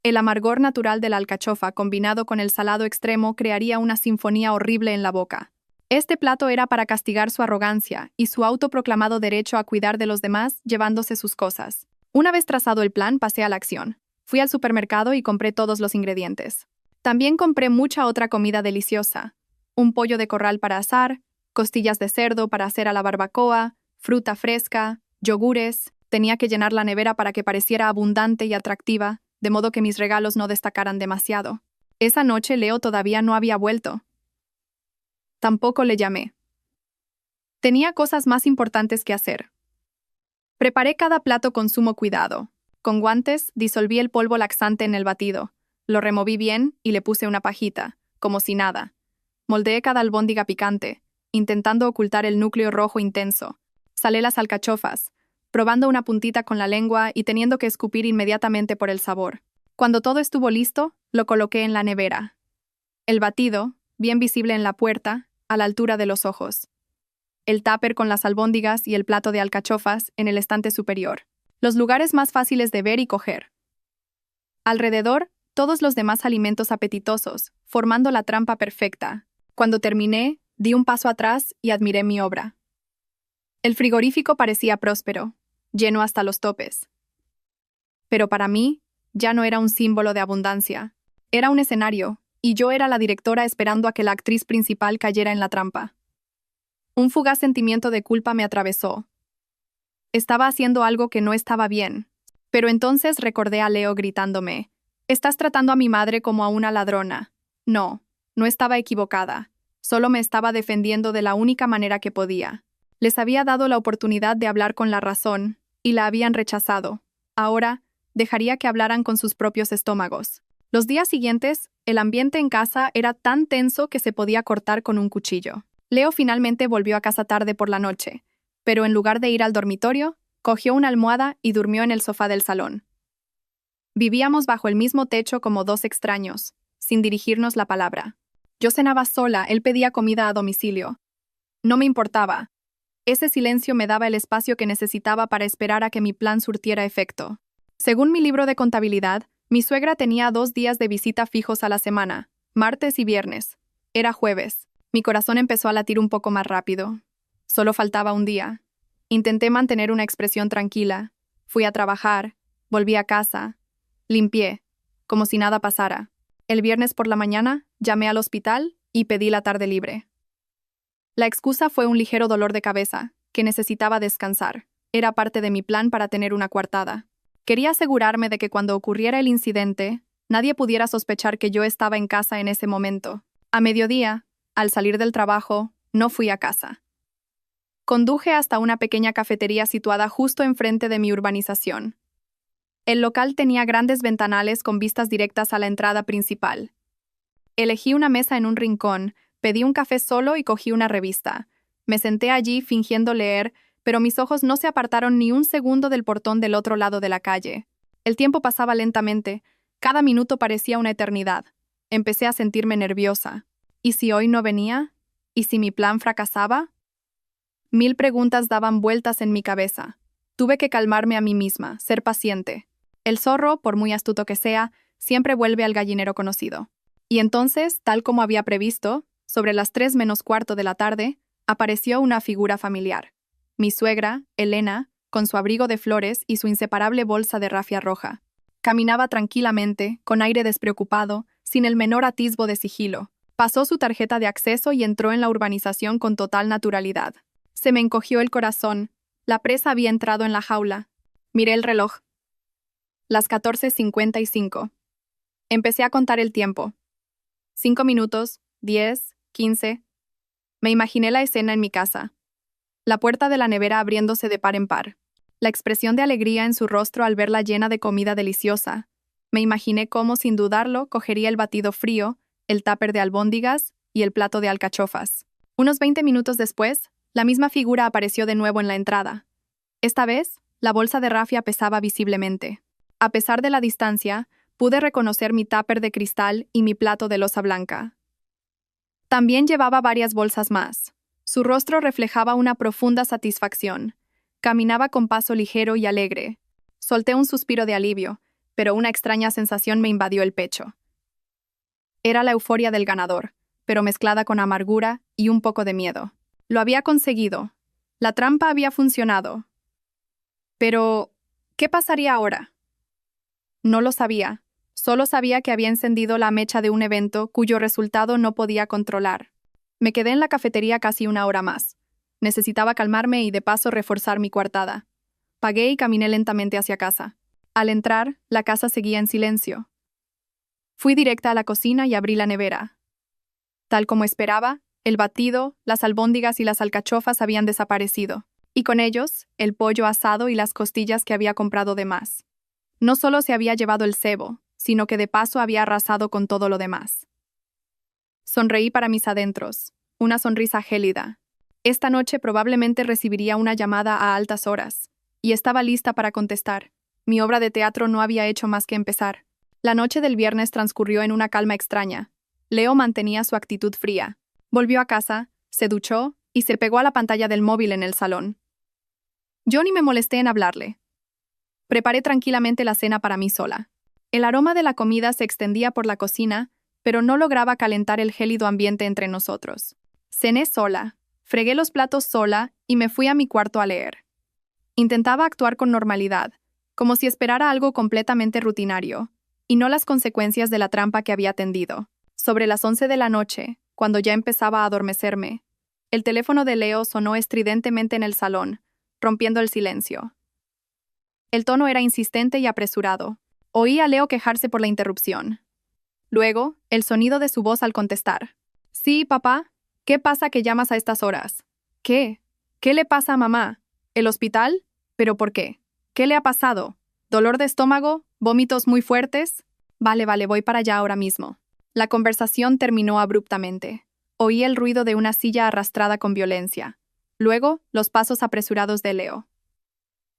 El amargor natural de la alcachofa combinado con el salado extremo crearía una sinfonía horrible en la boca. Este plato era para castigar su arrogancia y su autoproclamado derecho a cuidar de los demás llevándose sus cosas. Una vez trazado el plan, pasé a la acción. Fui al supermercado y compré todos los ingredientes. También compré mucha otra comida deliciosa. Un pollo de corral para asar, costillas de cerdo para hacer a la barbacoa, fruta fresca, yogures. Tenía que llenar la nevera para que pareciera abundante y atractiva, de modo que mis regalos no destacaran demasiado. Esa noche Leo todavía no había vuelto. Tampoco le llamé. Tenía cosas más importantes que hacer. Preparé cada plato con sumo cuidado. Con guantes, disolví el polvo laxante en el batido. Lo removí bien y le puse una pajita, como si nada. Moldeé cada albóndiga picante, intentando ocultar el núcleo rojo intenso. Salé las alcachofas, probando una puntita con la lengua y teniendo que escupir inmediatamente por el sabor. Cuando todo estuvo listo, lo coloqué en la nevera. El batido, bien visible en la puerta, a la altura de los ojos. El tupper con las albóndigas y el plato de alcachofas en el estante superior. Los lugares más fáciles de ver y coger. Alrededor, todos los demás alimentos apetitosos, formando la trampa perfecta. Cuando terminé, di un paso atrás y admiré mi obra. El frigorífico parecía próspero, lleno hasta los topes. Pero para mí, ya no era un símbolo de abundancia. Era un escenario, y yo era la directora esperando a que la actriz principal cayera en la trampa. Un fugaz sentimiento de culpa me atravesó. Estaba haciendo algo que no estaba bien. Pero entonces recordé a Leo gritándome: «Estás tratando a mi madre como a una ladrona». No, no estaba equivocada. Solo me estaba defendiendo de la única manera que podía. Les había dado la oportunidad de hablar con la razón, y la habían rechazado. Ahora, dejaría que hablaran con sus propios estómagos. Los días siguientes, el ambiente en casa era tan tenso que se podía cortar con un cuchillo. Leo finalmente volvió a casa tarde por la noche, pero en lugar de ir al dormitorio, cogió una almohada y durmió en el sofá del salón. Vivíamos bajo el mismo techo como dos extraños, sin dirigirnos la palabra. Yo cenaba sola, él pedía comida a domicilio. No me importaba. Ese silencio me daba el espacio que necesitaba para esperar a que mi plan surtiera efecto. Según mi libro de contabilidad, mi suegra tenía 2 días de visita fijos a la semana, martes y viernes. Era jueves. Mi corazón empezó a latir un poco más rápido. Solo faltaba un día. Intenté mantener una expresión tranquila. Fui a trabajar, volví a casa, limpié, como si nada pasara. El viernes por la mañana, llamé al hospital y pedí la tarde libre. La excusa fue un ligero dolor de cabeza, que necesitaba descansar. Era parte de mi plan para tener una coartada. Quería asegurarme de que cuando ocurriera el incidente, nadie pudiera sospechar que yo estaba en casa en ese momento. A mediodía, al salir del trabajo, no fui a casa. Conduje hasta una pequeña cafetería situada justo enfrente de mi urbanización. El local tenía grandes ventanales con vistas directas a la entrada principal. Elegí una mesa en un rincón, pedí un café solo y cogí una revista. Me senté allí fingiendo leer, pero mis ojos no se apartaron ni un segundo del portón del otro lado de la calle. El tiempo pasaba lentamente, cada minuto parecía una eternidad. Empecé a sentirme nerviosa. ¿Y si hoy no venía? ¿Y si mi plan fracasaba? 1000 preguntas daban vueltas en mi cabeza. Tuve que calmarme a mí misma, ser paciente. El zorro, por muy astuto que sea, siempre vuelve al gallinero conocido. Y entonces, tal como había previsto, sobre las 3 menos cuarto de la tarde, apareció una figura familiar. Mi suegra, Elena, con su abrigo de flores y su inseparable bolsa de rafia roja. Caminaba tranquilamente, con aire despreocupado, sin el menor atisbo de sigilo. Pasó su tarjeta de acceso y entró en la urbanización con total naturalidad. Se me encogió el corazón. La presa había entrado en la jaula. Miré el reloj. Las 14:55. Empecé a contar el tiempo. 5 minutos, 10, 15. Me imaginé la escena en mi casa. La puerta de la nevera abriéndose de par en par. La expresión de alegría en su rostro al verla llena de comida deliciosa. Me imaginé cómo, sin dudarlo, cogería el batido frío, el tupper de albóndigas y el plato de alcachofas. Unos 20 minutos después, la misma figura apareció de nuevo en la entrada. Esta vez, la bolsa de rafia pesaba visiblemente. A pesar de la distancia, pude reconocer mi tupper de cristal y mi plato de loza blanca. También llevaba varias bolsas más. Su rostro reflejaba una profunda satisfacción. Caminaba con paso ligero y alegre. Solté un suspiro de alivio, pero una extraña sensación me invadió el pecho. Era la euforia del ganador, pero mezclada con amargura y un poco de miedo. Lo había conseguido. La trampa había funcionado. Pero, ¿qué pasaría ahora? No lo sabía. Solo sabía que había encendido la mecha de un evento cuyo resultado no podía controlar. Me quedé en la cafetería casi una hora más. Necesitaba calmarme y de paso reforzar mi coartada. Pagué y caminé lentamente hacia casa. Al entrar, la casa seguía en silencio. Fui directa a la cocina y abrí la nevera. Tal como esperaba, el batido, las albóndigas y las alcachofas habían desaparecido, y con ellos, el pollo asado y las costillas que había comprado de más. No solo se había llevado el cebo, sino que de paso había arrasado con todo lo demás. Sonreí para mis adentros, una sonrisa gélida. Esta noche probablemente recibiría una llamada a altas horas, y estaba lista para contestar. Mi obra de teatro no había hecho más que empezar. La noche del viernes transcurrió en una calma extraña. Leo mantenía su actitud fría. Volvió a casa, se duchó y se pegó a la pantalla del móvil en el salón. Yo ni me molesté en hablarle. Preparé tranquilamente la cena para mí sola. El aroma de la comida se extendía por la cocina, pero no lograba calentar el gélido ambiente entre nosotros. Cené sola, fregué los platos sola y me fui a mi cuarto a leer. Intentaba actuar con normalidad, como si esperara algo completamente rutinario, y no las consecuencias de la trampa que había tendido. Sobre las 11 de la noche, cuando ya empezaba a adormecerme, el teléfono de Leo sonó estridentemente en el salón, rompiendo el silencio. El tono era insistente y apresurado. Oí a Leo quejarse por la interrupción. Luego, el sonido de su voz al contestar. «Sí, papá. ¿Qué pasa que llamas a estas horas? ¿Qué? ¿Qué le pasa a mamá? ¿El hospital? ¿Pero por qué? ¿Qué le ha pasado? ¿Dolor de estómago? ¿Vómitos muy fuertes? Vale, voy para allá ahora mismo». La conversación terminó abruptamente. Oí el ruido de una silla arrastrada con violencia. Luego, los pasos apresurados de Leo.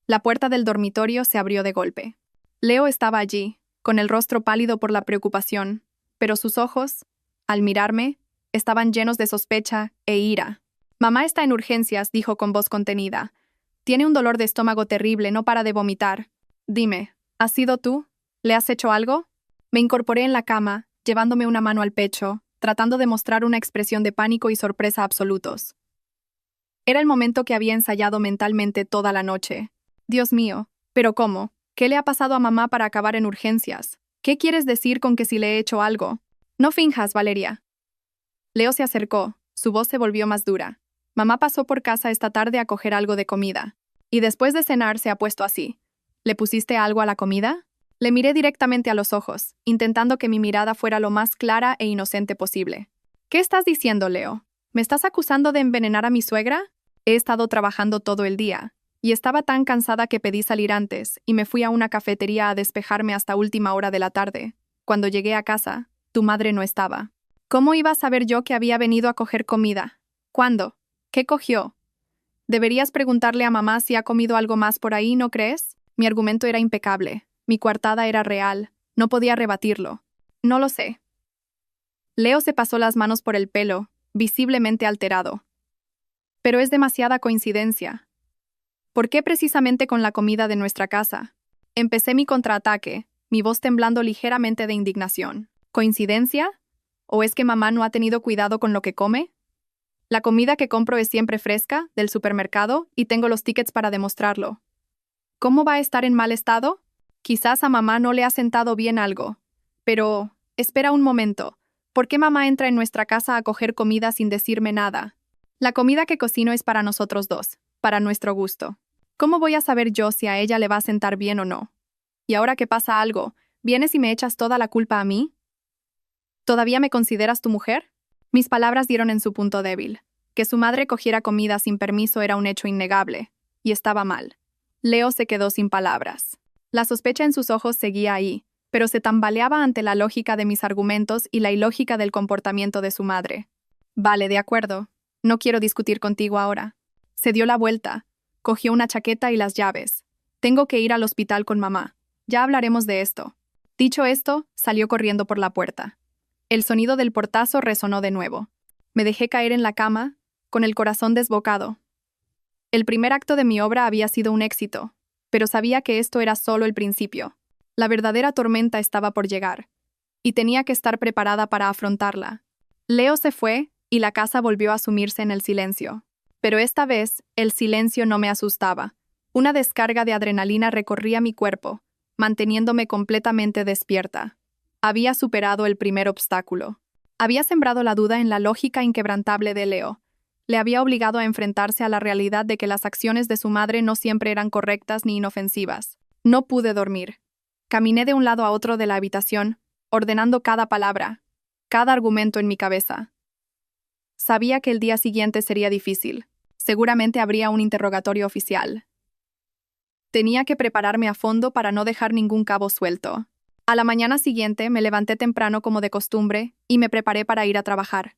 La puerta del dormitorio se abrió de golpe. Leo estaba allí, con el rostro pálido por la preocupación, pero sus ojos, al mirarme, estaban llenos de sospecha e ira. «Mamá está en urgencias», dijo con voz contenida. «Tiene un dolor de estómago terrible, no para de vomitar. Dime, ¿has sido tú? ¿Le has hecho algo?» Me incorporé en la cama, llevándome una mano al pecho, tratando de mostrar una expresión de pánico y sorpresa absolutos. Era el momento que había ensayado mentalmente toda la noche. Dios mío, ¿pero cómo? ¿Qué le ha pasado a mamá para acabar en urgencias? ¿Qué quieres decir con que si le he hecho algo? No finjas, Valeria. Leo se acercó, su voz se volvió más dura. Mamá pasó por casa esta tarde a coger algo de comida. Y después de cenar se ha puesto así. ¿Le pusiste algo a la comida? Le miré directamente a los ojos, intentando que mi mirada fuera lo más clara e inocente posible. ¿Qué estás diciendo, Leo? ¿Me estás acusando de envenenar a mi suegra? He estado trabajando todo el día, y estaba tan cansada que pedí salir antes, y me fui a una cafetería a despejarme hasta última hora de la tarde. Cuando llegué a casa, tu madre no estaba. ¿Cómo iba a saber yo que había venido a coger comida? ¿Cuándo? ¿Qué cogió? Deberías preguntarle a mamá si ha comido algo más por ahí, ¿no crees? Mi argumento era impecable. Mi coartada era real. No podía rebatirlo. No lo sé. Leo se pasó las manos por el pelo, visiblemente alterado. Pero es demasiada coincidencia. ¿Por qué precisamente con la comida de nuestra casa? Empecé mi contraataque, mi voz temblando ligeramente de indignación. ¿Coincidencia? ¿O es que mamá no ha tenido cuidado con lo que come? La comida que compro es siempre fresca, del supermercado, y tengo los tickets para demostrarlo. ¿Cómo va a estar en mal estado? Quizás a mamá no le ha sentado bien algo. Pero, espera un momento. ¿Por qué mamá entra en nuestra casa a coger comida sin decirme nada? La comida que cocino es para nosotros dos, para nuestro gusto. ¿Cómo voy a saber yo si a ella le va a sentar bien o no? Y ahora que pasa algo, ¿vienes y me echas toda la culpa a mí? ¿Todavía me consideras tu mujer? Mis palabras dieron en su punto débil. Que su madre cogiera comida sin permiso era un hecho innegable, y estaba mal. Leo se quedó sin palabras. La sospecha en sus ojos seguía ahí, pero se tambaleaba ante la lógica de mis argumentos y la ilógica del comportamiento de su madre. Vale, de acuerdo. No quiero discutir contigo ahora. Se dio la vuelta, cogió una chaqueta y las llaves. Tengo que ir al hospital con mamá. Ya hablaremos de esto. Dicho esto, salió corriendo por la puerta. El sonido del portazo resonó de nuevo. Me dejé caer en la cama, con el corazón desbocado. El primer acto de mi obra había sido un éxito, pero sabía que esto era solo el principio. La verdadera tormenta estaba por llegar, y tenía que estar preparada para afrontarla. Leo se fue, y la casa volvió a sumirse en el silencio. Pero esta vez, el silencio no me asustaba. Una descarga de adrenalina recorría mi cuerpo, manteniéndome completamente despierta. Había superado el primer obstáculo. Había sembrado la duda en la lógica inquebrantable de Leo. Le había obligado a enfrentarse a la realidad de que las acciones de su madre no siempre eran correctas ni inofensivas. No pude dormir. Caminé de un lado a otro de la habitación, ordenando cada palabra, cada argumento en mi cabeza. Sabía que el día siguiente sería difícil. Seguramente habría un interrogatorio oficial. Tenía que prepararme a fondo para no dejar ningún cabo suelto. A la mañana siguiente me levanté temprano como de costumbre y me preparé para ir a trabajar.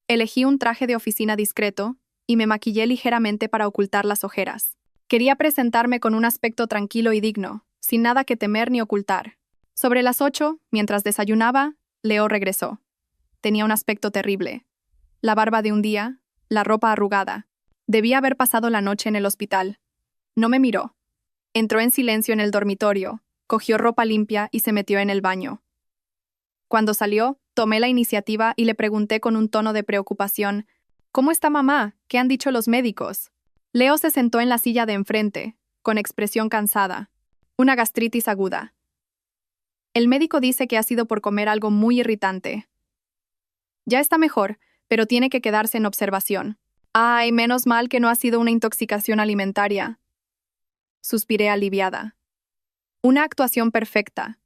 Elegí un traje de oficina discreto y me maquillé ligeramente para ocultar las ojeras. Quería presentarme con un aspecto tranquilo y digno, sin nada que temer ni ocultar. Sobre las 8, mientras desayunaba, Leo regresó. Tenía un aspecto terrible. La barba de un día, la ropa arrugada. Debía haber pasado la noche en el hospital. No me miró. Entró en silencio en el dormitorio, cogió ropa limpia y se metió en el baño. Cuando salió, tomé la iniciativa y le pregunté con un tono de preocupación: ¿Cómo está mamá? ¿Qué han dicho los médicos? Leo se sentó en la silla de enfrente, con expresión cansada. Una gastritis aguda. El médico dice que ha sido por comer algo muy irritante. Ya está mejor, pero tiene que quedarse en observación. Ay, menos mal que no ha sido una intoxicación alimentaria. Suspiré aliviada. Una actuación perfecta.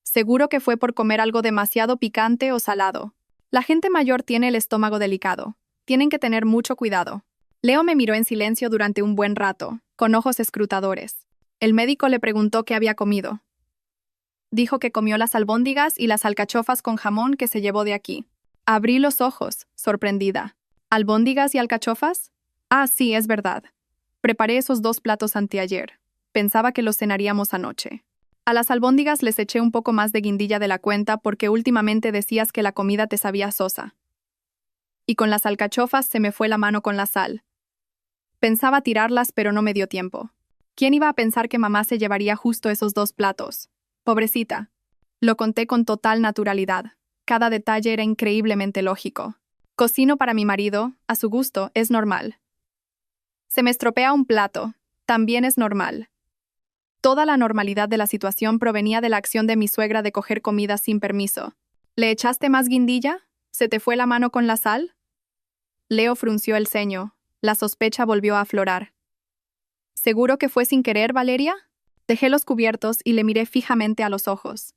Seguro que fue por comer algo demasiado picante o salado. La gente mayor tiene el estómago delicado. Tienen que tener mucho cuidado. Leo me miró en silencio durante un buen rato, con ojos escrutadores. El médico le preguntó qué había comido. Dijo que comió las albóndigas y las alcachofas con jamón que se llevó de aquí. Abrí los ojos, sorprendida. ¿Albóndigas y alcachofas? Ah, sí, es verdad. Preparé esos 2 platos anteayer. Pensaba que los cenaríamos anoche. A las albóndigas les eché un poco más de guindilla de la cuenta porque últimamente decías que la comida te sabía sosa. Y con las alcachofas se me fue la mano con la sal. Pensaba tirarlas, pero no me dio tiempo. ¿Quién iba a pensar que mamá se llevaría justo esos 2 platos? Pobrecita. Lo conté con total naturalidad. Cada detalle era increíblemente lógico. Cocino para mi marido, a su gusto, es normal. Se me estropea un plato, también es normal. Toda la normalidad de la situación provenía de la acción de mi suegra de coger comida sin permiso. ¿Le echaste más guindilla? ¿Se te fue la mano con la sal? Leo frunció el ceño. La sospecha volvió a aflorar. ¿Seguro que fue sin querer, Valeria? Dejé los cubiertos y le miré fijamente a los ojos.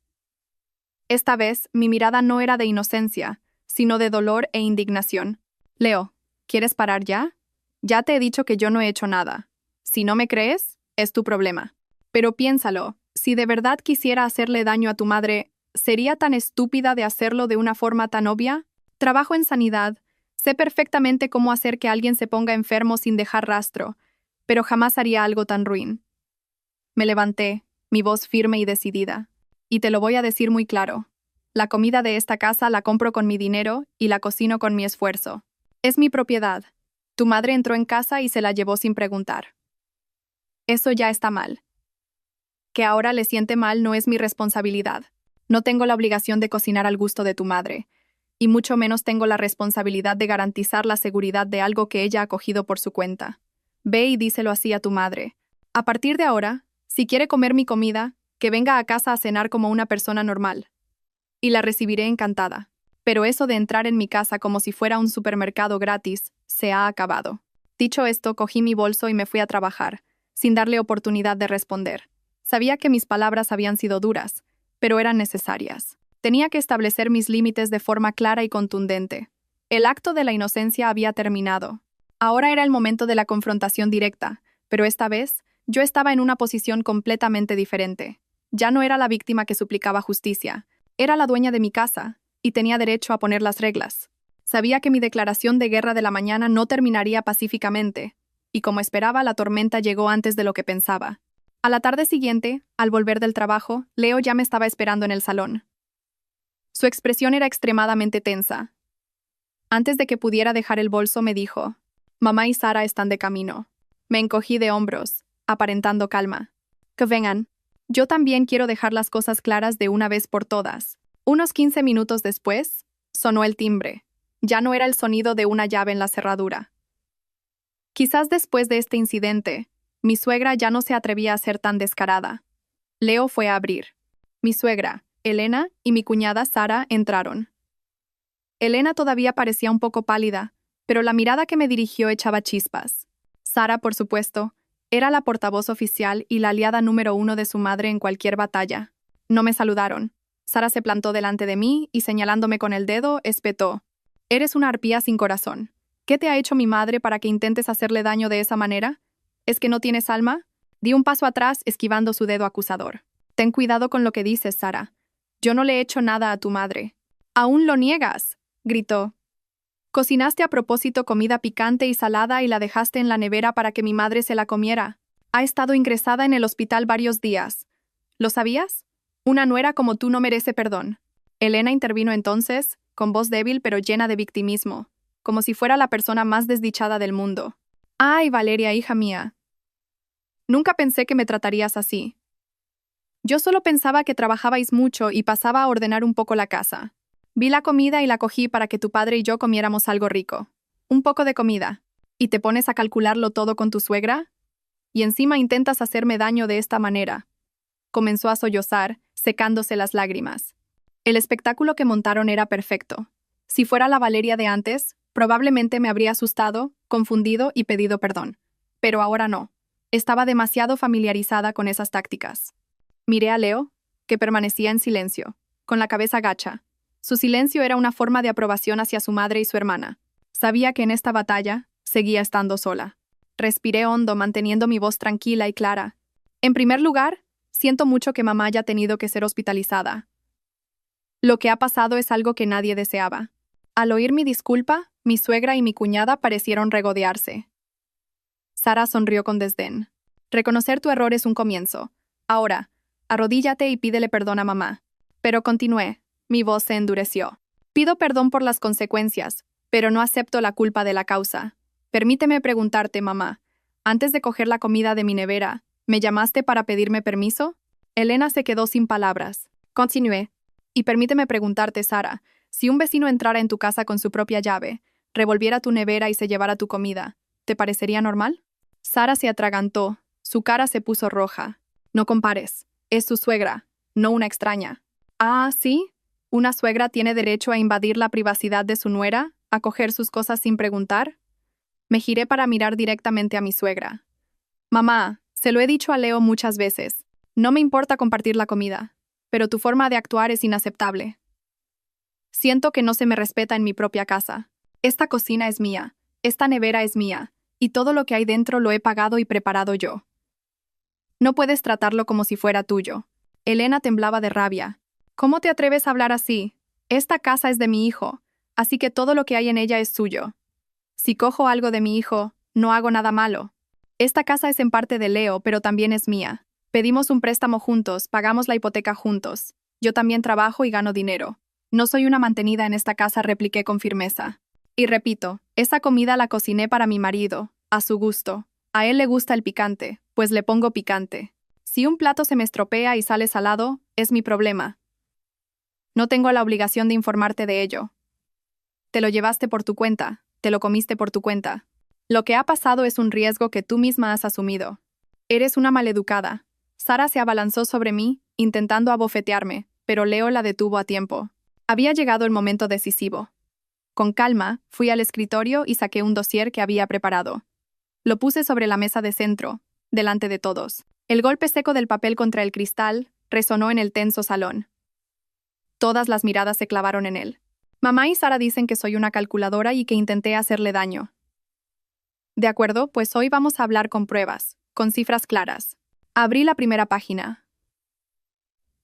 Esta vez, mi mirada no era de inocencia, sino de dolor e indignación. Leo, ¿quieres parar ya? Ya te he dicho que yo no he hecho nada. Si no me crees, es tu problema. Pero piénsalo, si de verdad quisiera hacerle daño a tu madre, ¿sería tan estúpida de hacerlo de una forma tan obvia? Trabajo en sanidad, sé perfectamente cómo hacer que alguien se ponga enfermo sin dejar rastro, pero jamás haría algo tan ruin. Me levanté, mi voz firme y decidida. Y te lo voy a decir muy claro. La comida de esta casa la compro con mi dinero y la cocino con mi esfuerzo. Es mi propiedad. Tu madre entró en casa y se la llevó sin preguntar. Eso ya está mal. Que ahora le siente mal no es mi responsabilidad. No tengo la obligación de cocinar al gusto de tu madre, y mucho menos tengo la responsabilidad de garantizar la seguridad de algo que ella ha cogido por su cuenta. Ve y díselo así a tu madre. A partir de ahora, si quiere comer mi comida, que venga a casa a cenar como una persona normal. Y la recibiré encantada. Pero eso de entrar en mi casa como si fuera un supermercado gratis, se ha acabado. Dicho esto, cogí mi bolso y me fui a trabajar, sin darle oportunidad de responder. Sabía que mis palabras habían sido duras, pero eran necesarias. Tenía que establecer mis límites de forma clara y contundente. El acto de la inocencia había terminado. Ahora era el momento de la confrontación directa, pero esta vez Yo estaba en una posición completamente diferente. Ya no era la víctima que suplicaba justicia. Era la dueña de mi casa, y tenía derecho a poner las reglas. Sabía que mi declaración de guerra de la mañana no terminaría pacíficamente, y como esperaba, la tormenta llegó antes de lo que pensaba. A la tarde siguiente, al volver del trabajo, Leo ya me estaba esperando en el salón. Su expresión era extremadamente tensa. Antes de que pudiera dejar el bolso, me dijo: «Mamá y Sara están de camino». Me encogí de hombros, aparentando calma. «Que vengan. Yo también quiero dejar las cosas claras de una vez por todas». Unos 15 minutos después, sonó el timbre. Ya no era el sonido de una llave en la cerradura. Quizás después de este incidente, mi suegra ya no se atrevía a ser tan descarada. Leo fue a abrir. Mi suegra, Elena, y mi cuñada Sara entraron. Elena todavía parecía un poco pálida, pero la mirada que me dirigió echaba chispas. Sara, por supuesto, era la portavoz oficial y la aliada número 1 de su madre en cualquier batalla. No me saludaron. Sara se plantó delante de mí y, señalándome con el dedo, espetó: «Eres una arpía sin corazón. ¿Qué te ha hecho mi madre para que intentes hacerle daño de esa manera? ¿Es que no tienes alma?». Di un paso atrás, esquivando su dedo acusador. «Ten cuidado con lo que dices, Sara. Yo no le he hecho nada a tu madre». «¡Aún lo niegas!», gritó. «Cocinaste a propósito comida picante y salada y la dejaste en la nevera para que mi madre se la comiera. Ha estado ingresada en el hospital varios días. ¿Lo sabías? Una nuera como tú no merece perdón». Elena intervino entonces, con voz débil pero llena de victimismo, como si fuera la persona más desdichada del mundo. «Ay, Valeria, hija mía. Nunca pensé que me tratarías así. Yo solo pensaba que trabajabais mucho y pasaba a ordenar un poco la casa. Vi la comida y la cogí para que tu padre y yo comiéramos algo rico. Un poco de comida. ¿Y te pones a calcularlo todo con tu suegra? Y encima intentas hacerme daño de esta manera». Comenzó a sollozar, secándose las lágrimas. El espectáculo que montaron era perfecto. Si fuera la Valeria de antes, probablemente me habría asustado, confundido y pedido perdón. Pero ahora no. Estaba demasiado familiarizada con esas tácticas. Miré a Leo, que permanecía en silencio, con la cabeza gacha. Su silencio era una forma de aprobación hacia su madre y su hermana. Sabía que en esta batalla seguía estando sola. Respiré hondo, manteniendo mi voz tranquila y clara. «En primer lugar, siento mucho que mamá haya tenido que ser hospitalizada. Lo que ha pasado es algo que nadie deseaba». Al oír mi disculpa, mi suegra y mi cuñada parecieron regodearse. Sara sonrió con desdén. «Reconocer tu error es un comienzo. Ahora, arrodíllate y pídele perdón a mamá». Pero continué. Mi voz se endureció. «Pido perdón por las consecuencias, pero no acepto la culpa de la causa. Permíteme preguntarte, mamá. Antes de coger la comida de mi nevera, ¿me llamaste para pedirme permiso?». Elena se quedó sin palabras. Continué. «Y permíteme preguntarte, Sara, si un vecino entrara en tu casa con su propia llave, revolviera tu nevera y se llevara tu comida, ¿te parecería normal?». Sara se atragantó. Su cara se puso roja. «No compares. Es su suegra, no una extraña». «Ah, ¿sí? ¿Una suegra tiene derecho a invadir la privacidad de su nuera, a coger sus cosas sin preguntar?». Me giré para mirar directamente a mi suegra. «Mamá, se lo he dicho a Leo muchas veces. No me importa compartir la comida, pero tu forma de actuar es inaceptable. Siento que no se me respeta en mi propia casa. Esta cocina es mía, esta nevera es mía, y todo lo que hay dentro lo he pagado y preparado yo. No puedes tratarlo como si fuera tuyo». Elena temblaba de rabia. «¿Cómo te atreves a hablar así? Esta casa es de mi hijo, así que todo lo que hay en ella es suyo. Si cojo algo de mi hijo, no hago nada malo. Esta casa es en parte de Leo, pero también es mía. Pedimos un préstamo juntos, pagamos la hipoteca juntos. Yo también trabajo y gano dinero. No soy una mantenida en esta casa», repliqué con firmeza. «Y repito, esa comida la cociné para mi marido, a su gusto. A él le gusta el picante, pues le pongo picante. Si un plato se me estropea y sale salado, es mi problema. No tengo la obligación de informarte de ello. Te lo llevaste por tu cuenta, te lo comiste por tu cuenta. Lo que ha pasado es un riesgo que tú misma has asumido. Eres una maleducada». Sara se abalanzó sobre mí, intentando abofetearme, pero Leo la detuvo a tiempo. Había llegado el momento decisivo. Con calma, fui al escritorio y saqué un dossier que había preparado. Lo puse sobre la mesa de centro, delante de todos. El golpe seco del papel contra el cristal resonó en el tenso salón. Todas las miradas se clavaron en él. Mamá y Sara dicen que soy una calculadora y que intenté hacerle daño. De acuerdo, pues hoy vamos a hablar con pruebas. con cifras claras. Abrí la primera página.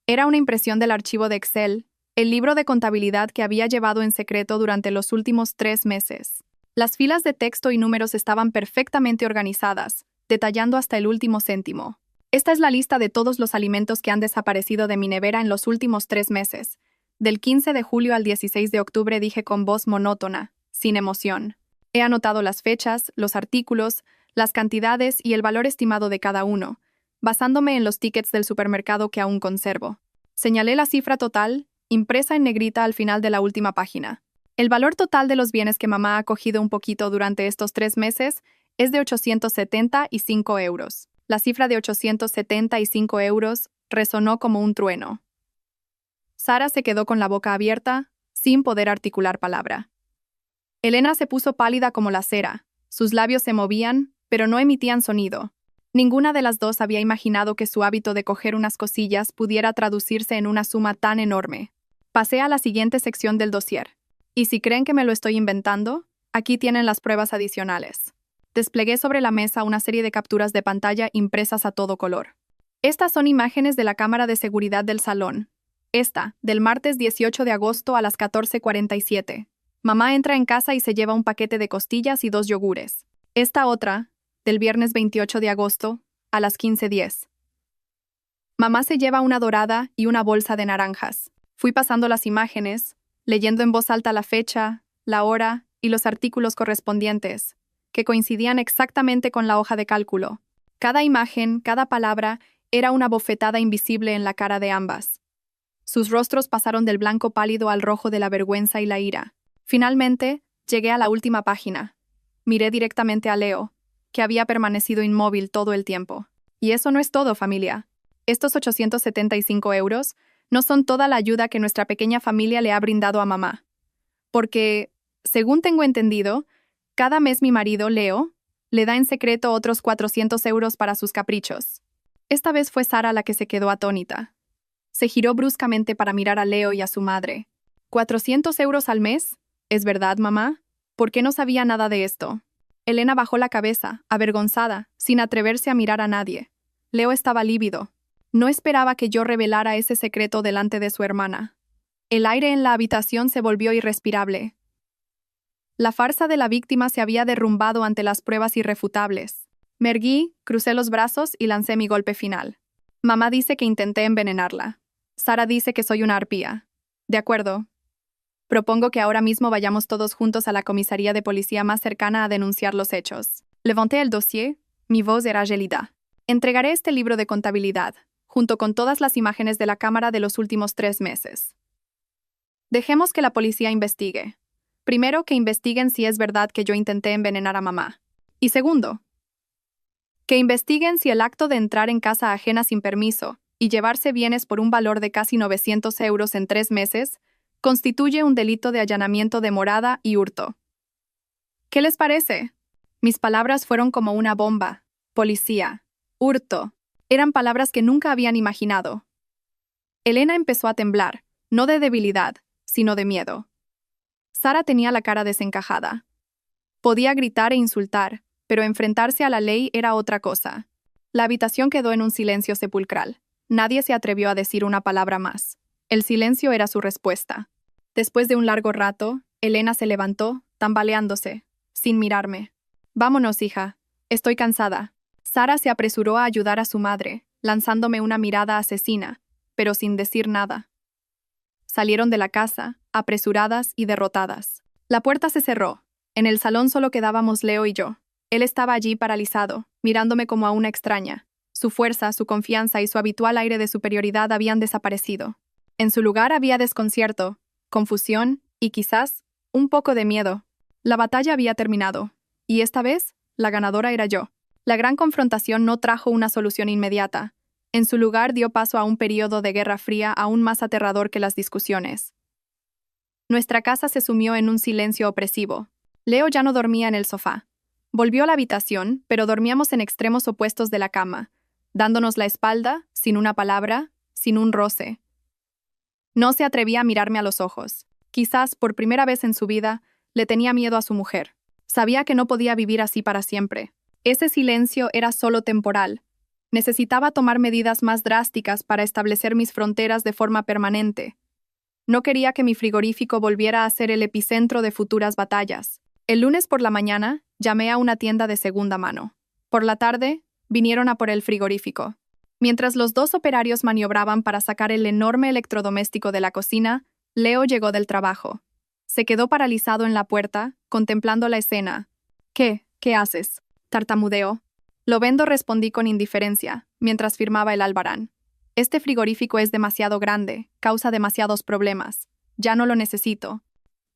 Era una impresión del archivo de Excel, el libro de contabilidad que había llevado en secreto durante los últimos 3 meses. Las filas de texto y números estaban perfectamente organizadas, detallando hasta el último céntimo. Esta es la lista de todos los alimentos que han desaparecido de mi nevera en los últimos 3 meses. Del 15 de julio al 16 de octubre dije con voz monótona, sin emoción. He anotado las fechas, los artículos, las cantidades y el valor estimado de cada uno, basándome en los tickets del supermercado que aún conservo. Señalé la cifra total, impresa en negrita al final de la última página. El valor total de los bienes que mamá ha cogido un poquito durante estos 3 meses es de 875 euros. La cifra de 875 euros resonó como un trueno. Sara se quedó con la boca abierta, sin poder articular palabra. Elena se puso pálida como la cera. Sus labios se movían, pero no emitían sonido. Ninguna de las dos había imaginado que su hábito de coger unas cosillas pudiera traducirse en una suma tan enorme. Pasé a la siguiente sección del dossier. Y si creen que me lo estoy inventando, aquí tienen las pruebas adicionales. Desplegué sobre la mesa una serie de capturas de pantalla impresas a todo color. Estas son imágenes de la cámara de seguridad del salón. Esta, del martes 18 de agosto a las 14:47. Mamá entra en casa y se lleva un paquete de costillas y 2 yogures. Esta otra, del viernes 28 de agosto, a las 15:10. Mamá se lleva una dorada y una bolsa de naranjas. Fui pasando las imágenes, leyendo en voz alta la fecha, la hora y los artículos correspondientes, que coincidían exactamente con la hoja de cálculo. Cada imagen, cada palabra, era una bofetada invisible en la cara de ambas. Sus rostros pasaron del blanco pálido al rojo de la vergüenza y la ira. Finalmente, llegué a la última página. Miré directamente a Leo, que había permanecido inmóvil todo el tiempo. Y eso no es todo, familia. Estos 875 euros no son toda la ayuda que nuestra pequeña familia le ha brindado a mamá. Porque, según tengo entendido, cada mes mi marido, Leo, le da en secreto otros 400 euros para sus caprichos. Esta vez fue Sara la que se quedó atónita. Se giró bruscamente para mirar a Leo y a su madre. ¿400 euros al mes? ¿Es verdad, mamá? ¿Por qué no sabía nada de esto? Elena bajó la cabeza, avergonzada, sin atreverse a mirar a nadie. Leo estaba lívido. No esperaba que yo revelara ese secreto delante de su hermana. El aire en la habitación se volvió irrespirable. La farsa de la víctima se había derrumbado ante las pruebas irrefutables. Me erguí, crucé los brazos y lancé mi golpe final. Mamá dice que intenté envenenarla. Sara dice que soy una arpía. De acuerdo. Propongo que ahora mismo vayamos todos juntos a la comisaría de policía más cercana a denunciar los hechos. Levanté el dossier, mi voz era gélida. Entregaré este libro de contabilidad, junto con todas las imágenes de la cámara de los últimos 3 meses. Dejemos que la policía investigue. Primero, que investiguen si es verdad que yo intenté envenenar a mamá. Y segundo, que investiguen si el acto de entrar en casa ajena sin permiso y llevarse bienes por un valor de casi 900 euros en 3 meses constituye un delito de allanamiento de morada y hurto. ¿Qué les parece? Mis palabras fueron como una bomba. Policía. Hurto. Eran palabras que nunca habían imaginado. Elena empezó a temblar, no de debilidad, sino de miedo. Sara tenía la cara desencajada. Podía gritar e insultar, pero enfrentarse a la ley era otra cosa. La habitación quedó en un silencio sepulcral. Nadie se atrevió a decir una palabra más. El silencio era su respuesta. Después de un largo rato, Elena se levantó, tambaleándose, sin mirarme. «Vámonos, hija. Estoy cansada». Sara se apresuró a ayudar a su madre, lanzándome una mirada asesina, pero sin decir nada. Salieron de la casa, apresuradas y derrotadas. La puerta se cerró. En el salón solo quedábamos Leo y yo. Él estaba allí paralizado, mirándome como a una extraña. Su fuerza, su confianza y su habitual aire de superioridad habían desaparecido. En su lugar había desconcierto, confusión y quizás un poco de miedo. La batalla había terminado, y esta vez la ganadora era yo. La gran confrontación no trajo una solución inmediata. En su lugar dio paso a un período de guerra fría aún más aterrador que las discusiones. Nuestra casa se sumió en un silencio opresivo. Leo ya no dormía en el sofá. Volvió a la habitación, pero dormíamos en extremos opuestos de la cama, dándonos la espalda, sin una palabra, sin un roce. No se atrevía a mirarme a los ojos. Quizás, por primera vez en su vida, le tenía miedo a su mujer. Sabía que no podía vivir así para siempre. Ese silencio era solo temporal. Necesitaba tomar medidas más drásticas para establecer mis fronteras de forma permanente. No quería que mi frigorífico volviera a ser el epicentro de futuras batallas. El lunes por la mañana, llamé a una tienda de segunda mano. Por la tarde, vinieron a por el frigorífico. Mientras los dos operarios maniobraban para sacar el enorme electrodoméstico de la cocina, Leo llegó del trabajo. Se quedó paralizado en la puerta, contemplando la escena. ¿Qué haces?, tartamudeó. Lo vendo, respondí con indiferencia, mientras firmaba el albarán. Este frigorífico es demasiado grande, causa demasiados problemas. Ya no lo necesito.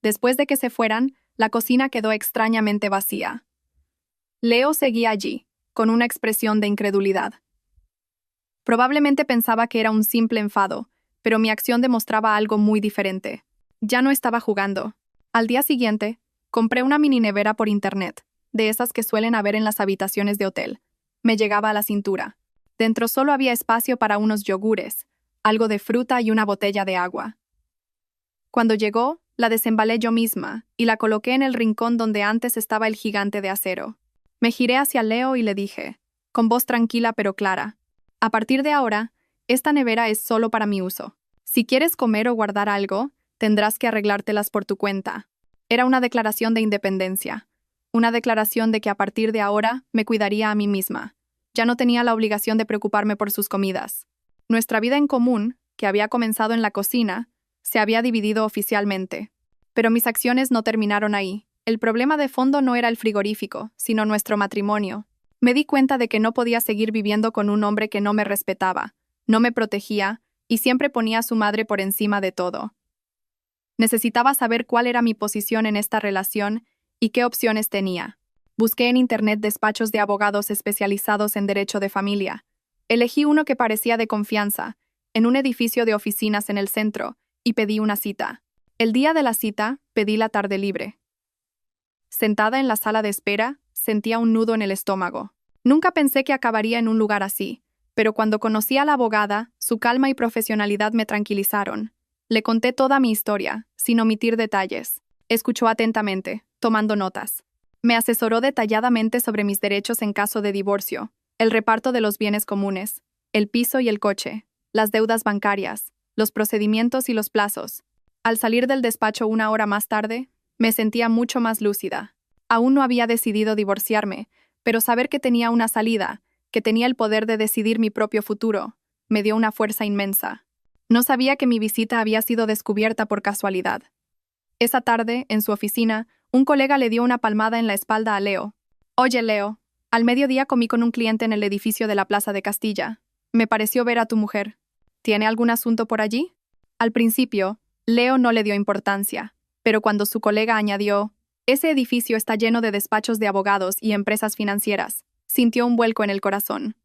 Después de que se fueran, la cocina quedó extrañamente vacía. Leo seguía allí, con una expresión de incredulidad. Probablemente pensaba que era un simple enfado, pero mi acción demostraba algo muy diferente. Ya no estaba jugando. Al día siguiente, compré una mini nevera por internet, de esas que suelen haber en las habitaciones de hotel. Me llegaba a la cintura. Dentro solo había espacio para unos yogures, algo de fruta y una botella de agua. Cuando llegó, la desembalé yo misma y la coloqué en el rincón donde antes estaba el gigante de acero. Me giré hacia Leo y le dije, con voz tranquila pero clara, a partir de ahora, esta nevera es solo para mi uso. Si quieres comer o guardar algo, tendrás que arreglártelas por tu cuenta. Era una declaración de independencia. Una declaración de que a partir de ahora me cuidaría a mí misma. Ya no tenía la obligación de preocuparme por sus comidas. Nuestra vida en común, que había comenzado en la cocina, se había dividido oficialmente. Pero mis acciones no terminaron ahí. El problema de fondo no era el frigorífico, sino nuestro matrimonio. Me di cuenta de que no podía seguir viviendo con un hombre que no me respetaba, no me protegía y siempre ponía a su madre por encima de todo. Necesitaba saber cuál era mi posición en esta relación y qué opciones tenía. Busqué en internet despachos de abogados especializados en derecho de familia. Elegí uno que parecía de confianza, en un edificio de oficinas en el centro, y pedí una cita. El día de la cita, pedí la tarde libre. Sentada en la sala de espera, sentía un nudo en el estómago. Nunca pensé que acabaría en un lugar así, pero cuando conocí a la abogada, su calma y profesionalidad me tranquilizaron. Le conté toda mi historia, sin omitir detalles. Escuchó atentamente, tomando notas. Me asesoró detalladamente sobre mis derechos en caso de divorcio, el reparto de los bienes comunes, el piso y el coche, las deudas bancarias, los procedimientos y los plazos. Al salir del despacho una hora más tarde, me sentía mucho más lúcida. Aún no había decidido divorciarme, pero saber que tenía una salida, que tenía el poder de decidir mi propio futuro, me dio una fuerza inmensa. No sabía que mi visita había sido descubierta por casualidad. Esa tarde, en su oficina, un colega le dio una palmada en la espalda a Leo. «Oye, Leo, al mediodía comí con un cliente en el edificio de la Plaza de Castilla. Me pareció ver a tu mujer. ¿Tiene algún asunto por allí?» Al principio, Leo no le dio importancia, pero cuando su colega añadió, «Ese edificio está lleno de despachos de abogados y empresas financieras», sintió un vuelco en el corazón.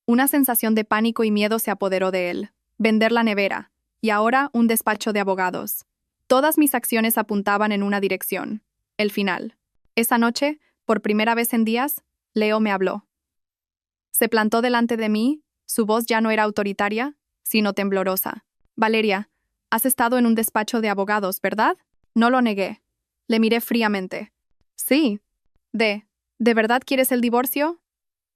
Una sensación de pánico y miedo se apoderó de él. Vender la nevera, y ahora un despacho de abogados. Todas mis acciones apuntaban en una dirección, el final. Esa noche, por primera vez en días, Leo me habló. Se plantó delante de mí, su voz ya no era autoritaria, sino temblorosa. «Valeria, has estado en un despacho de abogados, ¿verdad?» No lo negué. Le miré fríamente. «Sí. ¿De verdad quieres el divorcio?»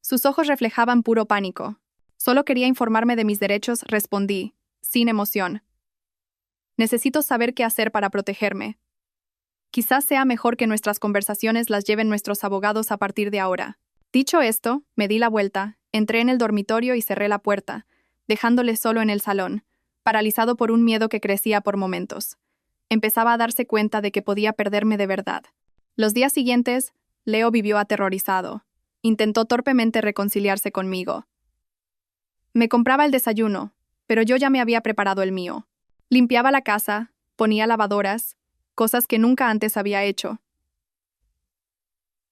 Sus ojos reflejaban puro pánico. «Solo quería informarme de mis derechos», respondí, sin emoción. «Necesito saber qué hacer para protegerme. Quizás sea mejor que nuestras conversaciones las lleven nuestros abogados a partir de ahora». Dicho esto, me di la vuelta, entré en el dormitorio y cerré la puerta, dejándole solo en el salón, paralizado por un miedo que crecía por momentos. Empezaba a darse cuenta de que podía perderme de verdad. Los días siguientes, Leo vivió aterrorizado. Intentó torpemente reconciliarse conmigo. Me compraba el desayuno, pero yo ya me había preparado el mío. Limpiaba la casa, ponía lavadoras, cosas que nunca antes había hecho.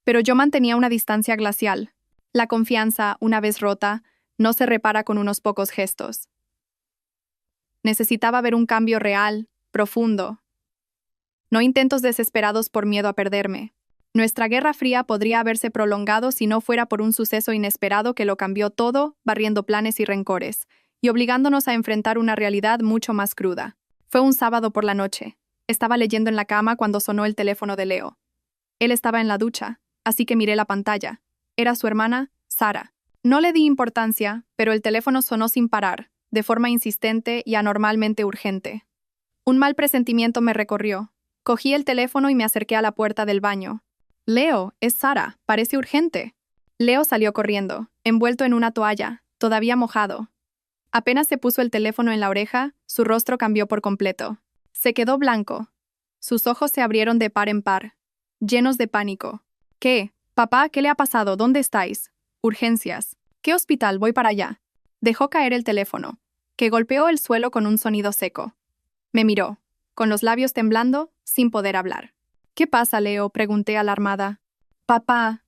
Pero yo mantenía una distancia glacial. La confianza, una vez rota, no se repara con unos pocos gestos. Necesitaba ver un cambio real, profundo. No intentos desesperados por miedo a perderme. Nuestra Guerra Fría podría haberse prolongado si no fuera por un suceso inesperado que lo cambió todo, barriendo planes y rencores, y obligándonos a enfrentar una realidad mucho más cruda. Fue un sábado por la noche. Estaba leyendo en la cama cuando sonó el teléfono de Leo. Él estaba en la ducha, así que miré la pantalla. Era su hermana, Sara. No le di importancia, pero el teléfono sonó sin parar, de forma insistente y anormalmente urgente. Un mal presentimiento me recorrió. Cogí el teléfono y me acerqué a la puerta del baño. Leo, es Sara, parece urgente. Leo salió corriendo, envuelto en una toalla, todavía mojado. Apenas se puso el teléfono en la oreja, su rostro cambió por completo. Se quedó blanco. Sus ojos se abrieron de par en par, llenos de pánico. ¿Qué? Papá, ¿qué le ha pasado? ¿Dónde estáis? Urgencias. ¿Qué hospital? Voy para allá. Dejó caer el teléfono, que golpeó el suelo con un sonido seco. Me miró, con los labios temblando, sin poder hablar. ¿Qué pasa, Leo?, pregunté alarmada. Papá.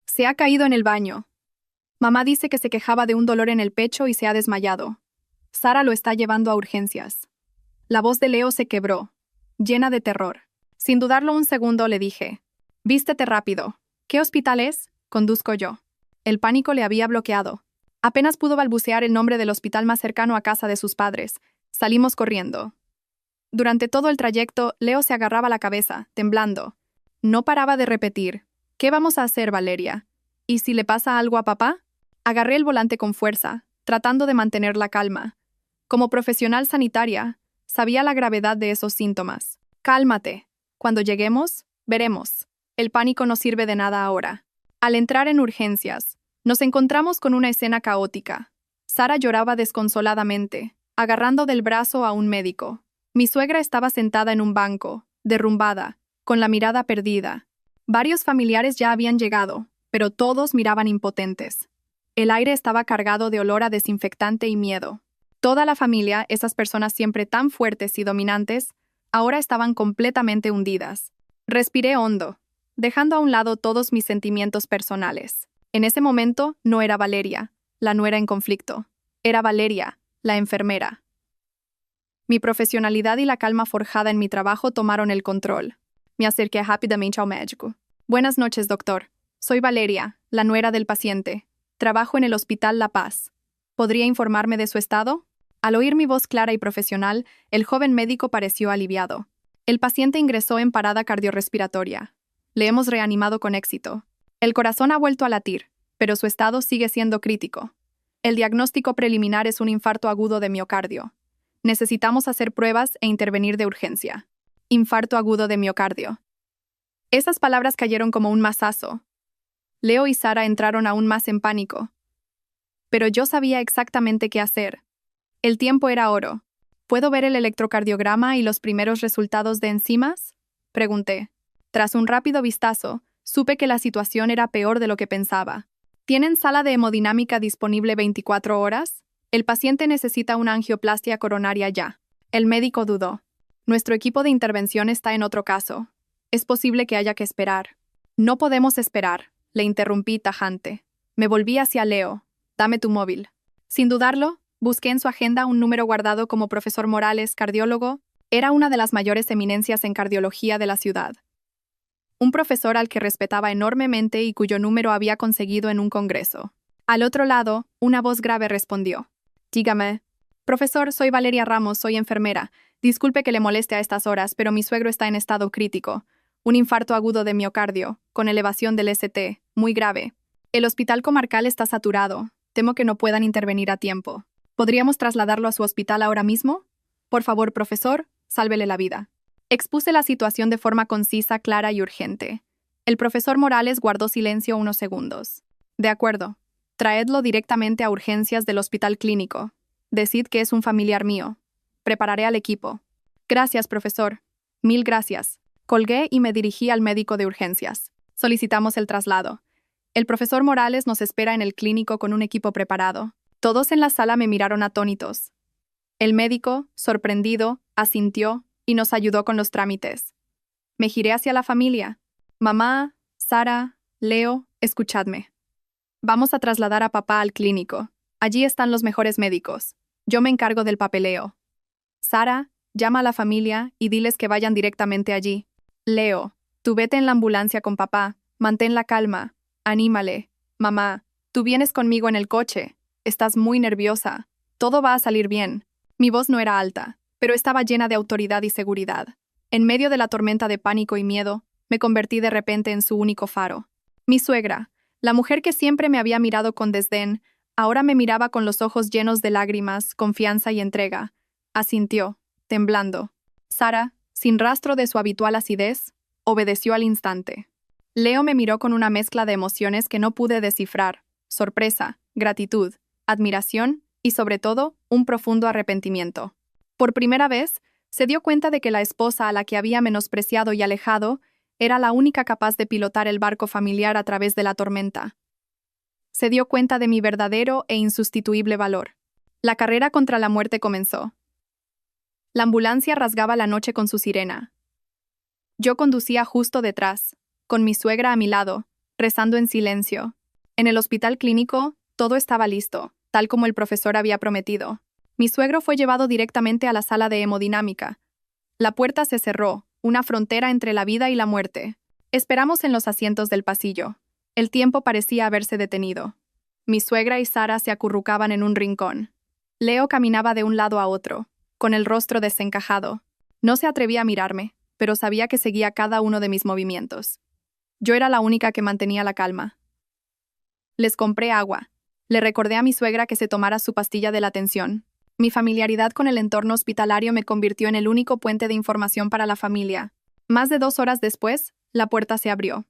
Se ha caído en el baño. Mamá dice que se quejaba de un dolor en el pecho y se ha desmayado. Sara lo está llevando a urgencias. La voz de Leo se quebró, llena de terror. Sin dudarlo un segundo le dije, vístete rápido. ¿Qué hospital es? Conduzco yo. El pánico le había bloqueado. Apenas pudo balbucear el nombre del hospital más cercano a casa de sus padres. Salimos corriendo. Durante todo el trayecto, Leo se agarraba la cabeza, temblando. No paraba de repetir, ¿qué vamos a hacer, Valeria? ¿Y si le pasa algo a papá? Agarré el volante con fuerza, tratando de mantener la calma. Como profesional sanitaria, sabía la gravedad de esos síntomas. Cálmate. Cuando lleguemos, veremos. El pánico no sirve de nada ahora. Al entrar en urgencias, nos encontramos con una escena caótica. Sara lloraba desconsoladamente, agarrando del brazo a un médico. Mi suegra estaba sentada en un banco, derrumbada, con la mirada perdida. Varios familiares ya habían llegado, pero todos miraban impotentes. El aire estaba cargado de olor a desinfectante y miedo. Toda la familia, esas personas siempre tan fuertes y dominantes, ahora estaban completamente hundidas. Respiré hondo, dejando a un lado todos mis sentimientos personales. En ese momento no era Valeria, la nuera en conflicto. Era Valeria, la enfermera. Mi profesionalidad y la calma forjada en mi trabajo tomaron el control. Me acerqué rápidamente al médico. Buenas noches, doctor. Soy Valeria, la nuera del paciente. Trabajo en el Hospital La Paz. ¿Podría informarme de su estado? Al oír mi voz clara y profesional, el joven médico pareció aliviado. El paciente ingresó en parada cardiorrespiratoria. Le hemos reanimado con éxito. El corazón ha vuelto a latir, pero su estado sigue siendo crítico. El diagnóstico preliminar es un infarto agudo de miocardio. Necesitamos hacer pruebas e intervenir de urgencia. Infarto agudo de miocardio. Esas palabras cayeron como un mazazo. Leo y Sara entraron aún más en pánico. Pero yo sabía exactamente qué hacer. El tiempo era oro. ¿Puedo ver el electrocardiograma y los primeros resultados de enzimas? Pregunté. Tras un rápido vistazo, supe que la situación era peor de lo que pensaba. ¿Tienen sala de hemodinámica disponible 24 horas? El paciente necesita una angioplastia coronaria ya. El médico dudó. Nuestro equipo de intervención está en otro caso. Es posible que haya que esperar. No podemos esperar, le interrumpí tajante. Me volví hacia Leo. Dame tu móvil. Sin dudarlo, busqué en su agenda un número guardado como profesor Morales, cardiólogo. Era una de las mayores eminencias en cardiología de la ciudad. Un profesor al que respetaba enormemente y cuyo número había conseguido en un congreso. Al otro lado, una voz grave respondió. Dígame. Profesor, soy Valeria Ramos, soy enfermera. Disculpe que le moleste a estas horas, pero mi suegro está en estado crítico. Un infarto agudo de miocardio, con elevación del ST, muy grave. El hospital comarcal está saturado. Temo que no puedan intervenir a tiempo. ¿Podríamos trasladarlo a su hospital ahora mismo? Por favor, profesor, sálvele la vida. Expuse la situación de forma concisa, clara y urgente. El profesor Morales guardó silencio unos segundos. De acuerdo. Traedlo directamente a urgencias del hospital clínico. Decid que es un familiar mío. Prepararé al equipo. Gracias, profesor. Mil gracias. Colgué y me dirigí al médico de urgencias. Solicitamos el traslado. El profesor Morales nos espera en el clínico con un equipo preparado. Todos en la sala me miraron atónitos. El médico, sorprendido, asintió y nos ayudó con los trámites. Me giré hacia la familia. Mamá, Sara, Leo, escuchadme. Vamos a trasladar a papá al clínico. Allí están los mejores médicos. Yo me encargo del papeleo. Sara, llama a la familia y diles que vayan directamente allí. Leo, tú vete en la ambulancia con papá. Mantén la calma. Anímale. Mamá, tú vienes conmigo en el coche. Estás muy nerviosa. Todo va a salir bien. Mi voz no era alta, pero estaba llena de autoridad y seguridad. En medio de la tormenta de pánico y miedo, me convertí de repente en su único faro. Mi suegra, La mujer que siempre me había mirado con desdén, ahora me miraba con los ojos llenos de lágrimas, confianza y entrega. Asintió, temblando. Sara, sin rastro de su habitual acidez, obedeció al instante. Leo me miró con una mezcla de emociones que no pude descifrar: sorpresa, gratitud, admiración y, sobre todo, un profundo arrepentimiento. Por primera vez, se dio cuenta de que la esposa a la que había menospreciado y alejado era la única capaz de pilotar el barco familiar a través de la tormenta. Se dio cuenta de mi verdadero e insustituible valor. La carrera contra la muerte comenzó. La ambulancia rasgaba la noche con su sirena. Yo conducía justo detrás, con mi suegra a mi lado, rezando en silencio. En el hospital clínico, todo estaba listo, tal como el profesor había prometido. Mi suegro fue llevado directamente a la sala de hemodinámica. La puerta se cerró, una frontera entre la vida y la muerte. Esperamos en los asientos del pasillo. El tiempo parecía haberse detenido. Mi suegra y Sara se acurrucaban en un rincón. Leo caminaba de un lado a otro, con el rostro desencajado. No se atrevía a mirarme, pero sabía que seguía cada uno de mis movimientos. Yo era la única que mantenía la calma. Les compré agua. Le recordé a mi suegra que se tomara su pastilla de la tensión. Mi familiaridad con el entorno hospitalario me convirtió en el único puente de información para la familia. Más de 2 horas después, la puerta se abrió.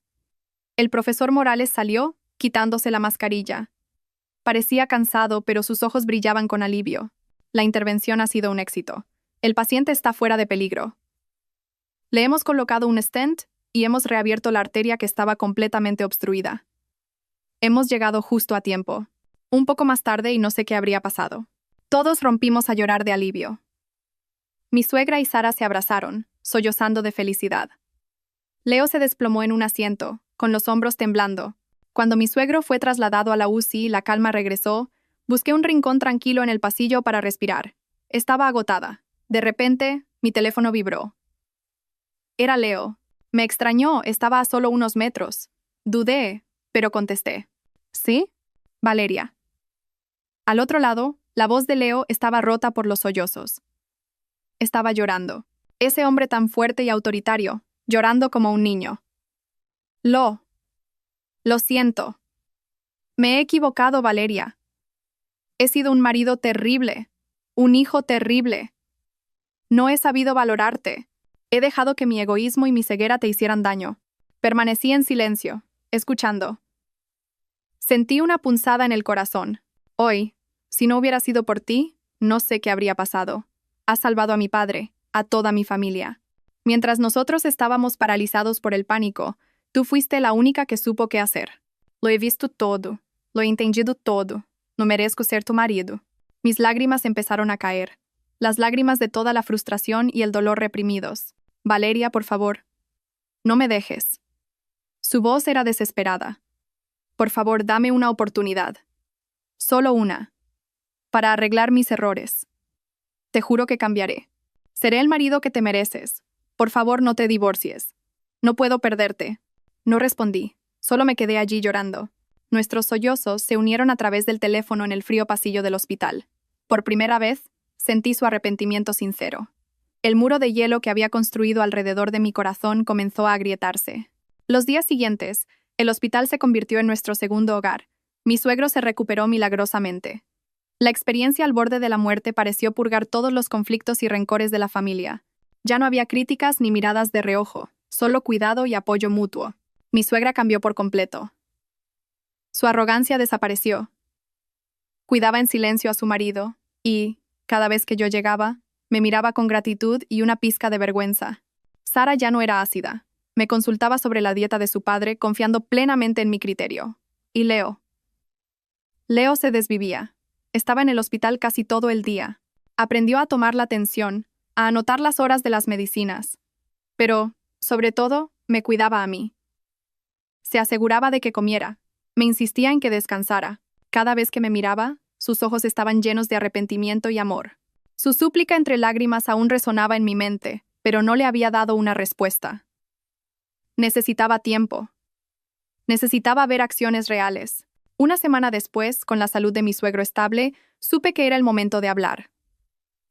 El profesor Morales salió, quitándose la mascarilla. Parecía cansado, pero sus ojos brillaban con alivio. La intervención ha sido un éxito. El paciente está fuera de peligro. Le hemos colocado un stent y hemos reabierto la arteria que estaba completamente obstruida. Hemos llegado justo a tiempo. Un poco más tarde y no sé qué habría pasado. Todos rompimos a llorar de alivio. Mi suegra y Sara se abrazaron, sollozando de felicidad. Leo se desplomó en un asiento, con los hombros temblando. Cuando mi suegro fue trasladado a la UCI y la calma regresó, busqué un rincón tranquilo en el pasillo para respirar. Estaba agotada. De repente, mi teléfono vibró. Era Leo. Me extrañó, estaba a solo unos metros. Dudé, pero contesté. ¿Sí? Valeria. Al otro lado, la voz de Leo estaba rota por los sollozos. Estaba llorando. Ese hombre tan fuerte y autoritario, llorando como un niño. Lo siento. Me he equivocado, Valeria. He sido un marido terrible, un hijo terrible. No he sabido valorarte. He dejado que mi egoísmo y mi ceguera te hicieran daño. Permanecí en silencio, escuchando. Sentí una punzada en el corazón. Hoy, si no hubiera sido por ti, no sé qué habría pasado. Has salvado a mi padre, a toda mi familia. Mientras nosotros estábamos paralizados por el pánico, tú fuiste la única que supo qué hacer. Lo he visto todo, lo he entendido todo. No merezco ser tu marido. Mis lágrimas empezaron a caer. Las lágrimas de toda la frustración y el dolor reprimidos. Valeria, por favor, no me dejes. Su voz era desesperada. Por favor, dame una oportunidad. Solo una. Para arreglar mis errores. Te juro que cambiaré. Seré el marido que te mereces. Por favor, no te divorcies. No puedo perderte. No respondí. Solo me quedé allí llorando. Nuestros sollozos se unieron a través del teléfono en el frío pasillo del hospital. Por primera vez, sentí su arrepentimiento sincero. El muro de hielo que había construido alrededor de mi corazón comenzó a agrietarse. Los días siguientes, el hospital se convirtió en nuestro segundo hogar. Mi suegro se recuperó milagrosamente. La experiencia al borde de la muerte pareció purgar todos los conflictos y rencores de la familia. Ya no había críticas ni miradas de reojo, solo cuidado y apoyo mutuo. Mi suegra cambió por completo. Su arrogancia desapareció. Cuidaba en silencio a su marido y, cada vez que yo llegaba, me miraba con gratitud y una pizca de vergüenza. Sara ya no era ácida. Me consultaba sobre la dieta de su padre, confiando plenamente en mi criterio. Y Leo. Leo se desvivía. Estaba en el hospital casi todo el día. Aprendió a tomar la atención, a anotar las horas de las medicinas. Pero, sobre todo, me cuidaba a mí. Se aseguraba de que comiera. Me insistía en que descansara. Cada vez que me miraba, sus ojos estaban llenos de arrepentimiento y amor. Su súplica entre lágrimas aún resonaba en mi mente, pero no le había dado una respuesta. Necesitaba tiempo. Necesitaba ver acciones reales. Una semana después, con la salud de mi suegro estable, supe que era el momento de hablar.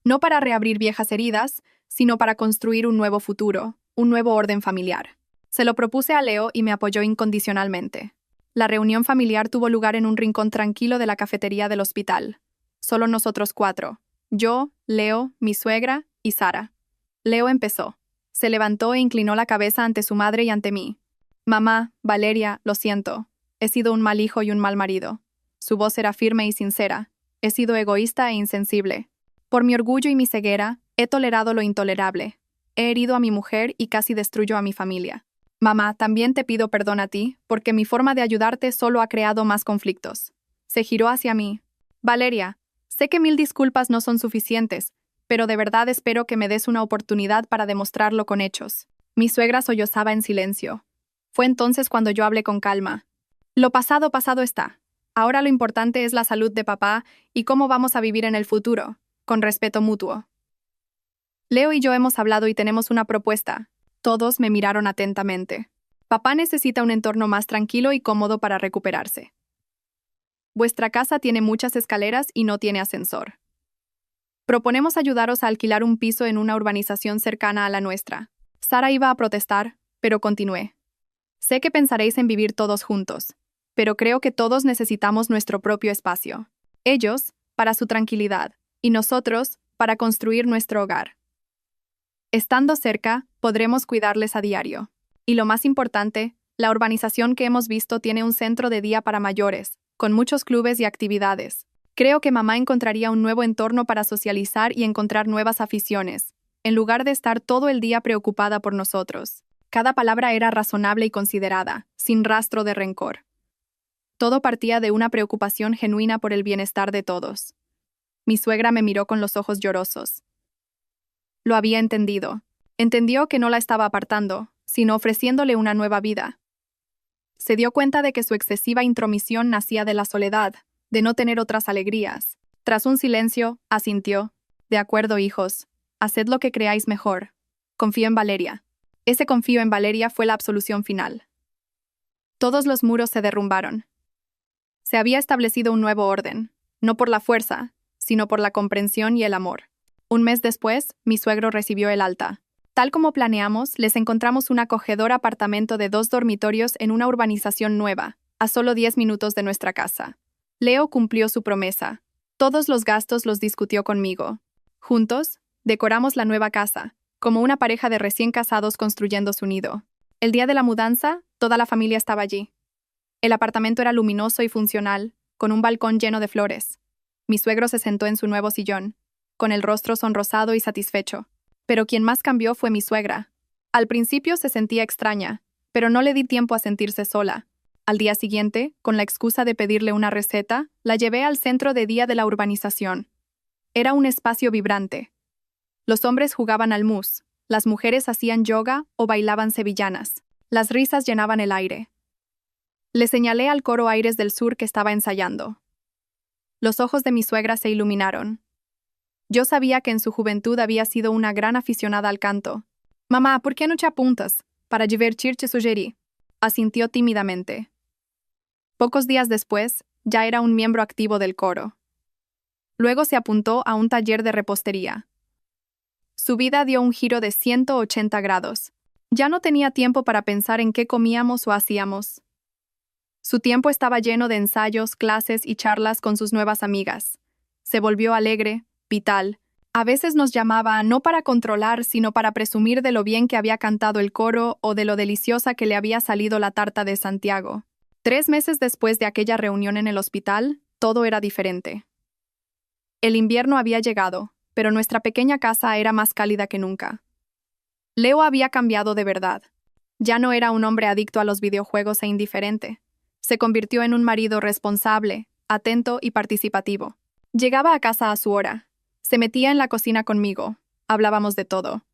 No para reabrir viejas heridas, sino para construir un nuevo futuro, un nuevo orden familiar. Se lo propuse a Leo y me apoyó incondicionalmente. La reunión familiar tuvo lugar en un rincón tranquilo de la cafetería del hospital. Solo nosotros cuatro. Yo, Leo, mi suegra y Sara. Leo empezó. Se levantó e inclinó la cabeza ante su madre y ante mí. Mamá, Valeria, lo siento. He sido un mal hijo y un mal marido. Su voz era firme y sincera. He sido egoísta e insensible. Por mi orgullo y mi ceguera, he tolerado lo intolerable. He herido a mi mujer y casi destruyo a mi familia. Mamá, también te pido perdón a ti, porque mi forma de ayudarte solo ha creado más conflictos. Se giró hacia mí. Valeria, sé que 1000 disculpas no son suficientes, pero de verdad espero que me des una oportunidad para demostrarlo con hechos. Mi suegra sollozaba en silencio. Fue entonces cuando yo hablé con calma. Lo pasado, pasado está. Ahora lo importante es la salud de papá y cómo vamos a vivir en el futuro, con respeto mutuo. Leo y yo hemos hablado y tenemos una propuesta. Todos me miraron atentamente. Papá necesita un entorno más tranquilo y cómodo para recuperarse. Vuestra casa tiene muchas escaleras y no tiene ascensor. Proponemos ayudaros a alquilar un piso en una urbanización cercana a la nuestra. Sara iba a protestar, pero continué. Sé que pensaréis en vivir todos juntos, pero creo que todos necesitamos nuestro propio espacio. Ellos, para su tranquilidad, y nosotros, para construir nuestro hogar. Estando cerca, podremos cuidarles a diario. Y lo más importante, la urbanización que hemos visto tiene un centro de día para mayores, con muchos clubes y actividades. Creo que mamá encontraría un nuevo entorno para socializar y encontrar nuevas aficiones, en lugar de estar todo el día preocupada por nosotros. Cada palabra era razonable y considerada, sin rastro de rencor. Todo partía de una preocupación genuina por el bienestar de todos. Mi suegra me miró con los ojos llorosos. Lo había entendido. Entendió que no la estaba apartando, sino ofreciéndole una nueva vida. Se dio cuenta de que su excesiva intromisión nacía de la soledad, de no tener otras alegrías. Tras un silencio, asintió. De acuerdo, hijos. Haced lo que creáis mejor. Confío en Valeria. Ese confío en Valeria fue la absolución final. Todos los muros se derrumbaron. Se había establecido un nuevo orden, no por la fuerza, sino por la comprensión y el amor. Un mes después, mi suegro recibió el alta. Tal como planeamos, les encontramos un acogedor apartamento de 2 dormitorios en una urbanización nueva, a solo 10 minutos de nuestra casa. Leo cumplió su promesa. Todos los gastos los discutió conmigo. Juntos, decoramos la nueva casa, como una pareja de recién casados construyendo su nido. El día de la mudanza, toda la familia estaba allí. El apartamento era luminoso y funcional, con un balcón lleno de flores. Mi suegro se sentó en su nuevo sillón, con el rostro sonrosado y satisfecho. Pero quien más cambió fue mi suegra. Al principio se sentía extraña, pero no le di tiempo a sentirse sola. Al día siguiente, con la excusa de pedirle una receta, la llevé al centro de día de la urbanización. Era un espacio vibrante. Los hombres jugaban al mus, las mujeres hacían yoga o bailaban sevillanas. Las risas llenaban el aire. Le señalé al coro Aires del Sur que estaba ensayando. Los ojos de mi suegra se iluminaron. Yo sabía que en su juventud había sido una gran aficionada al canto. «Mamá, ¿por qué no te apuntas? Para divertirte sugerí». Asintió tímidamente. Pocos días después, ya era un miembro activo del coro. Luego se apuntó a un taller de repostería. Su vida dio un giro de 180 grados. Ya no tenía tiempo para pensar en qué comíamos o hacíamos. Su tiempo estaba lleno de ensayos, clases y charlas con sus nuevas amigas. Se volvió alegre, vital. A veces nos llamaba no para controlar, sino para presumir de lo bien que había cantado el coro o de lo deliciosa que le había salido la tarta de Santiago. 3 meses después de aquella reunión en el hospital, todo era diferente. El invierno había llegado, pero nuestra pequeña casa era más cálida que nunca. Leo había cambiado de verdad. Ya no era un hombre adicto a los videojuegos e indiferente. Se convirtió en un marido responsable, atento y participativo. Llegaba a casa a su hora. Se metía en la cocina conmigo. Hablábamos de todo.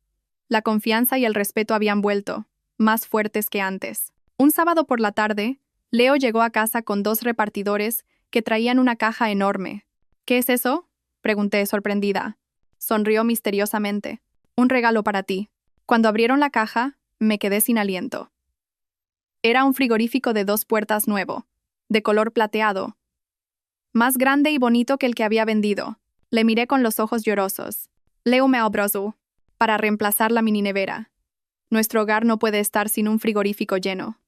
La confianza y el respeto habían vuelto, más fuertes que antes. Un sábado por la tarde, Leo llegó a casa con 2 repartidores que traían una caja enorme. ¿Qué es eso?, pregunté sorprendida. Sonrió misteriosamente. Un regalo para ti. Cuando abrieron la caja, me quedé sin aliento. Era un frigorífico de 2 puertas nuevo, de color plateado. Más grande y bonito que el que había vendido. Le miré con los ojos llorosos. Leo me abrazó, para reemplazar la mini nevera. Nuestro hogar no puede estar sin un frigorífico lleno.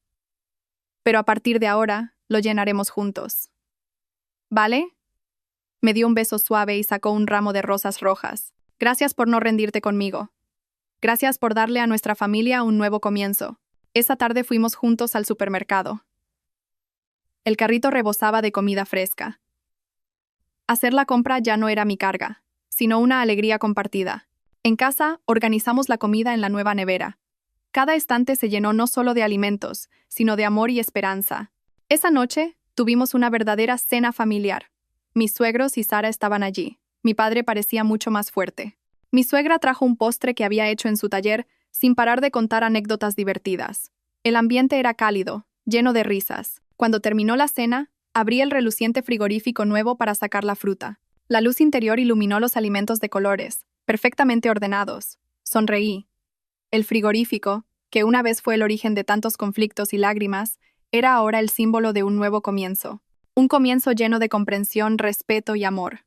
Pero a partir de ahora, lo llenaremos juntos. ¿Vale? Me dio un beso suave y sacó un ramo de rosas rojas. Gracias por no rendirte conmigo. Gracias por darle a nuestra familia un nuevo comienzo. Esa tarde fuimos juntos al supermercado. El carrito rebosaba de comida fresca. Hacer la compra ya no era mi carga, sino una alegría compartida. En casa, organizamos la comida en la nueva nevera. Cada estante se llenó no solo de alimentos, sino de amor y esperanza. Esa noche, tuvimos una verdadera cena familiar. Mis suegros y Sara estaban allí. Mi padre parecía mucho más fuerte. Mi suegra trajo un postre que había hecho en su taller, sin parar de contar anécdotas divertidas. El ambiente era cálido, lleno de risas. Cuando terminó la cena, abrí el reluciente frigorífico nuevo para sacar la fruta. La luz interior iluminó los alimentos de colores, perfectamente ordenados. Sonreí. El frigorífico, que una vez fue el origen de tantos conflictos y lágrimas, era ahora el símbolo de un nuevo comienzo. Un comienzo lleno de comprensión, respeto y amor.